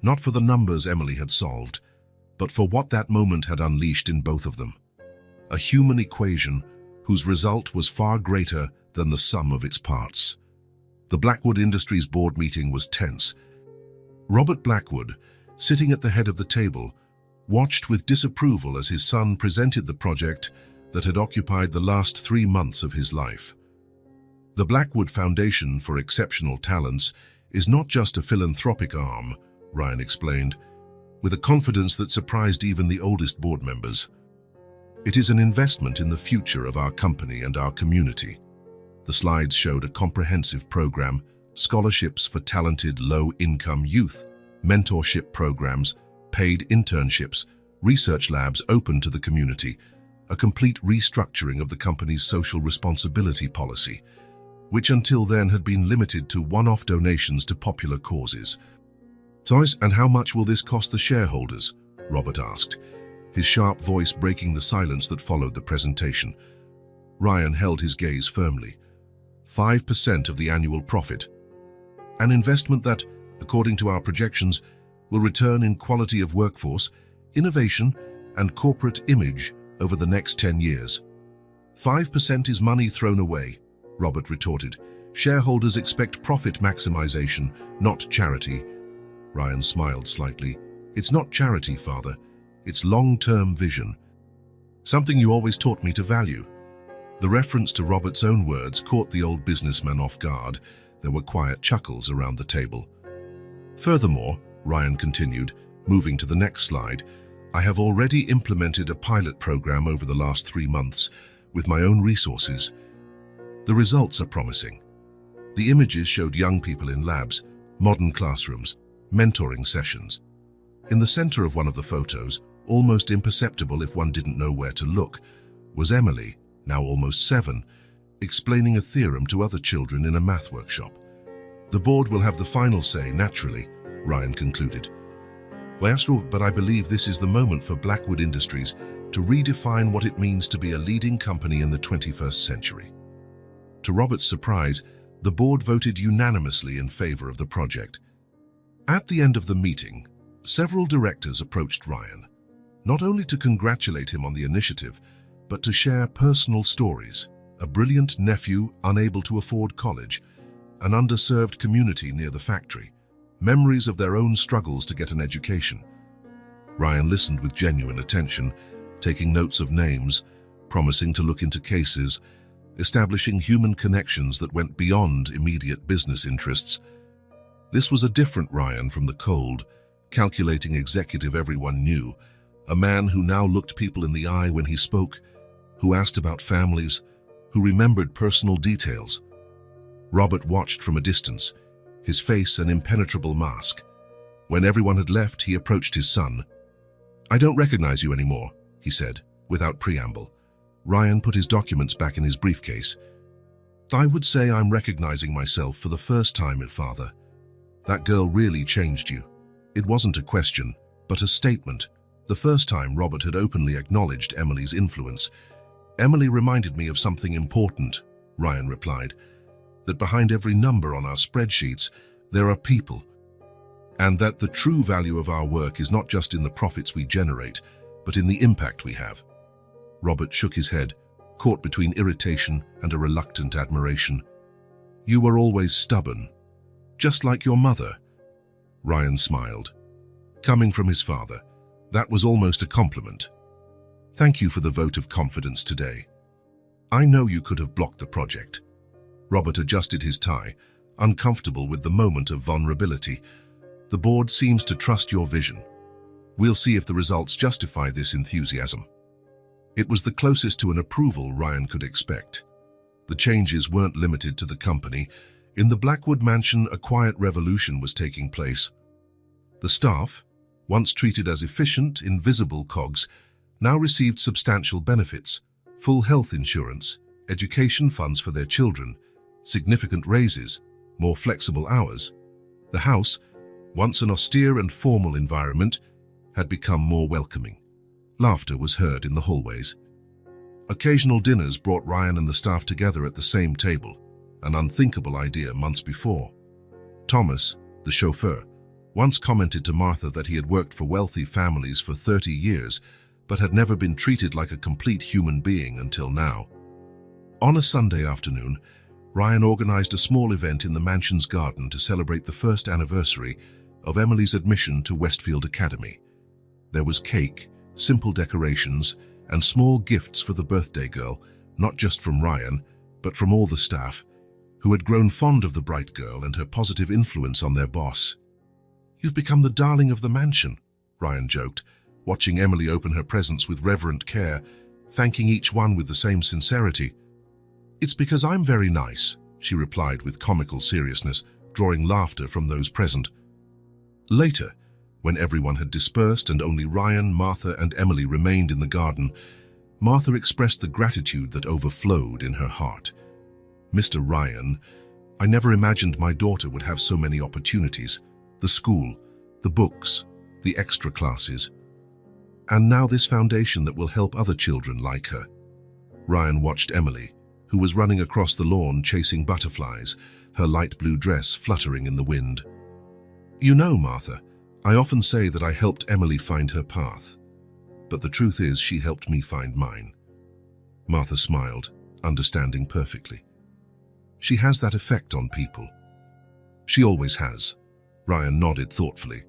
not for the numbers Emily had solved, but for what that moment had unleashed in both of them. A human equation whose result was far greater than the sum of its parts. The Blackwood Industries board meeting was tense. Robert Blackwood, sitting at the head of the table, watched with disapproval as his son presented the project that had occupied the last 3 months of his life. The Blackwood Foundation for Exceptional Talents is not just a philanthropic arm, Ryan explained, with a confidence that surprised even the oldest board members. It is an investment in the future of our company and our community. The slides showed a comprehensive program, scholarships for talented low-income youth, mentorship programs, paid internships, research labs open to the community, a complete restructuring of the company's social responsibility policy, which until then had been limited to one-off donations to popular causes. "And how much will this cost the shareholders?" Robert asked, his sharp voice breaking the silence that followed the presentation. Ryan held his gaze firmly. 5% of the annual profit. An investment that, according to our projections, will return in quality of workforce, innovation, and corporate image over the next 10 years. 5% is money thrown away, Robert retorted. Shareholders expect profit maximization, not charity. Ryan smiled slightly. It's not charity, Father. It's long-term vision. Something you always taught me to value. The reference to Robert's own words caught the old businessman off guard. There were quiet chuckles around the table. Furthermore, Ryan continued, moving to the next slide, I have already implemented a pilot program over the last 3 months with my own resources. The results are promising. The images showed young people in labs, modern classrooms, mentoring sessions. In the center of one of the photos, almost imperceptible if one didn't know where to look, was Emily, now almost 7, explaining a theorem to other children in a math workshop. The board will have the final say, naturally, Ryan concluded. But I believe this is the moment for Blackwood Industries to redefine what it means to be a leading company in the 21st century. To Robert's surprise, the board voted unanimously in favor of the project. At the end of the meeting, several directors approached Ryan, not only to congratulate him on the initiative, but to share personal stories, a brilliant nephew unable to afford college, an underserved community near the factory, memories of their own struggles to get an education. Ryan listened with genuine attention, taking notes of names, promising to look into cases, establishing human connections that went beyond immediate business interests. This was a different Ryan from the cold, calculating executive everyone knew, a man who now looked people in the eye when he spoke, who asked about families, who remembered personal details. Robert watched from a distance, his face an impenetrable mask. When everyone had left, he approached his son. "I don't recognize you anymore," he said, without preamble. Ryan put his documents back in his briefcase. "I would say I'm recognizing myself for the first time, Father. That girl really changed you." It wasn't a question, but a statement. The first time Robert had openly acknowledged Emily's influence. "Emily reminded me of something important," Ryan replied, "that behind every number on our spreadsheets, there are people. And that the true value of our work is not just in the profits we generate, but in the impact we have." Robert shook his head, caught between irritation and a reluctant admiration. "You were always stubborn, just like your mother." Ryan smiled. Coming from his father, that was almost a compliment. "Thank you for the vote of confidence today. I know you could have blocked the project." Robert adjusted his tie, uncomfortable with the moment of vulnerability. "The board seems to trust your vision. We'll see if the results justify this enthusiasm." It was the closest to an approval Ryan could expect. The changes weren't limited to the company. In the Blackwood mansion, a quiet revolution was taking place. The staff, once treated as efficient, invisible cogs, now received substantial benefits: full health insurance, education funds for their children, significant raises, more flexible hours. The house, once an austere and formal environment, had become more welcoming. Laughter was heard in the hallways. Occasional dinners brought Ryan and the staff together at the same table, an unthinkable idea months before. Thomas, the chauffeur, once commented to Martha that he had worked for wealthy families for 30 years, but had never been treated like a complete human being until now. On a Sunday afternoon, Ryan organized a small event in the mansion's garden to celebrate the first anniversary of Emily's admission to Westfield Academy. There was cake, simple decorations, and small gifts for the birthday girl, not just from Ryan, but from all the staff, who had grown fond of the bright girl and her positive influence on their boss. "You've become the darling of the mansion," Ryan joked, watching Emily open her presents with reverent care, thanking each one with the same sincerity. "It's because I'm very nice," she replied with comical seriousness, drawing laughter from those present. Later, when everyone had dispersed and only Ryan, Martha, and Emily remained in the garden, Martha expressed the gratitude that overflowed in her heart. "Mr. Ryan, I never imagined my daughter would have so many opportunities. The school, the books, the extra classes. And now this foundation that will help other children like her." Ryan watched Emily, who was running across the lawn chasing butterflies, her light blue dress fluttering in the wind. "You know, Martha, I often say that I helped Emily find her path, but the truth is she helped me find mine." Martha smiled, understanding perfectly. "She has that effect on people." "She always has." Ryan nodded thoughtfully.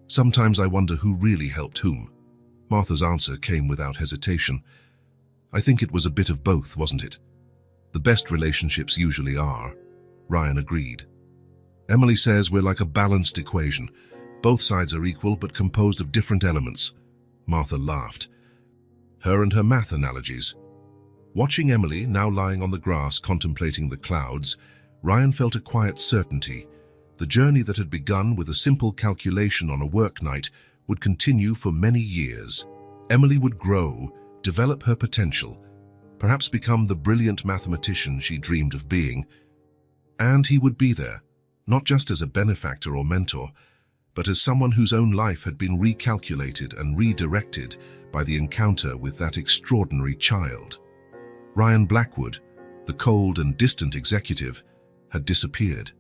"Sometimes I wonder who really helped whom." Martha's answer came without hesitation. "I think it was a bit of both, wasn't it?" "The best relationships usually are," Ryan agreed. "Emily says we're like a balanced equation. Both sides are equal but composed of different elements." Martha laughed. Her and her math analogies. Watching Emily, now lying on the grass contemplating the clouds, Ryan felt a quiet certainty. The journey that had begun with a simple calculation on a work night would continue for many years. Emily would grow, develop her potential, perhaps become the brilliant mathematician she dreamed of being. And he would be there, not just as a benefactor or mentor, but as someone whose own life had been recalculated and redirected by the encounter with that extraordinary child. Ryan Blackwood, the cold and distant executive, had disappeared.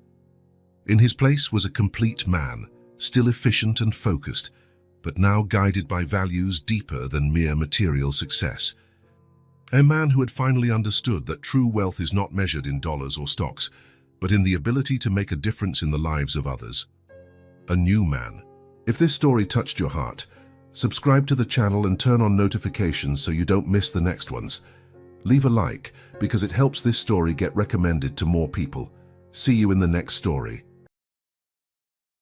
In his place was a complete man, still efficient and focused, but now guided by values deeper than mere material success. A man who had finally understood that true wealth is not measured in dollars or stocks, but in the ability to make a difference in the lives of others. A new man. If this story touched your heart, Subscribe to the channel and turn on notifications so you don't miss the next ones. Leave a like because it helps this story get recommended to more people. See you in the next story.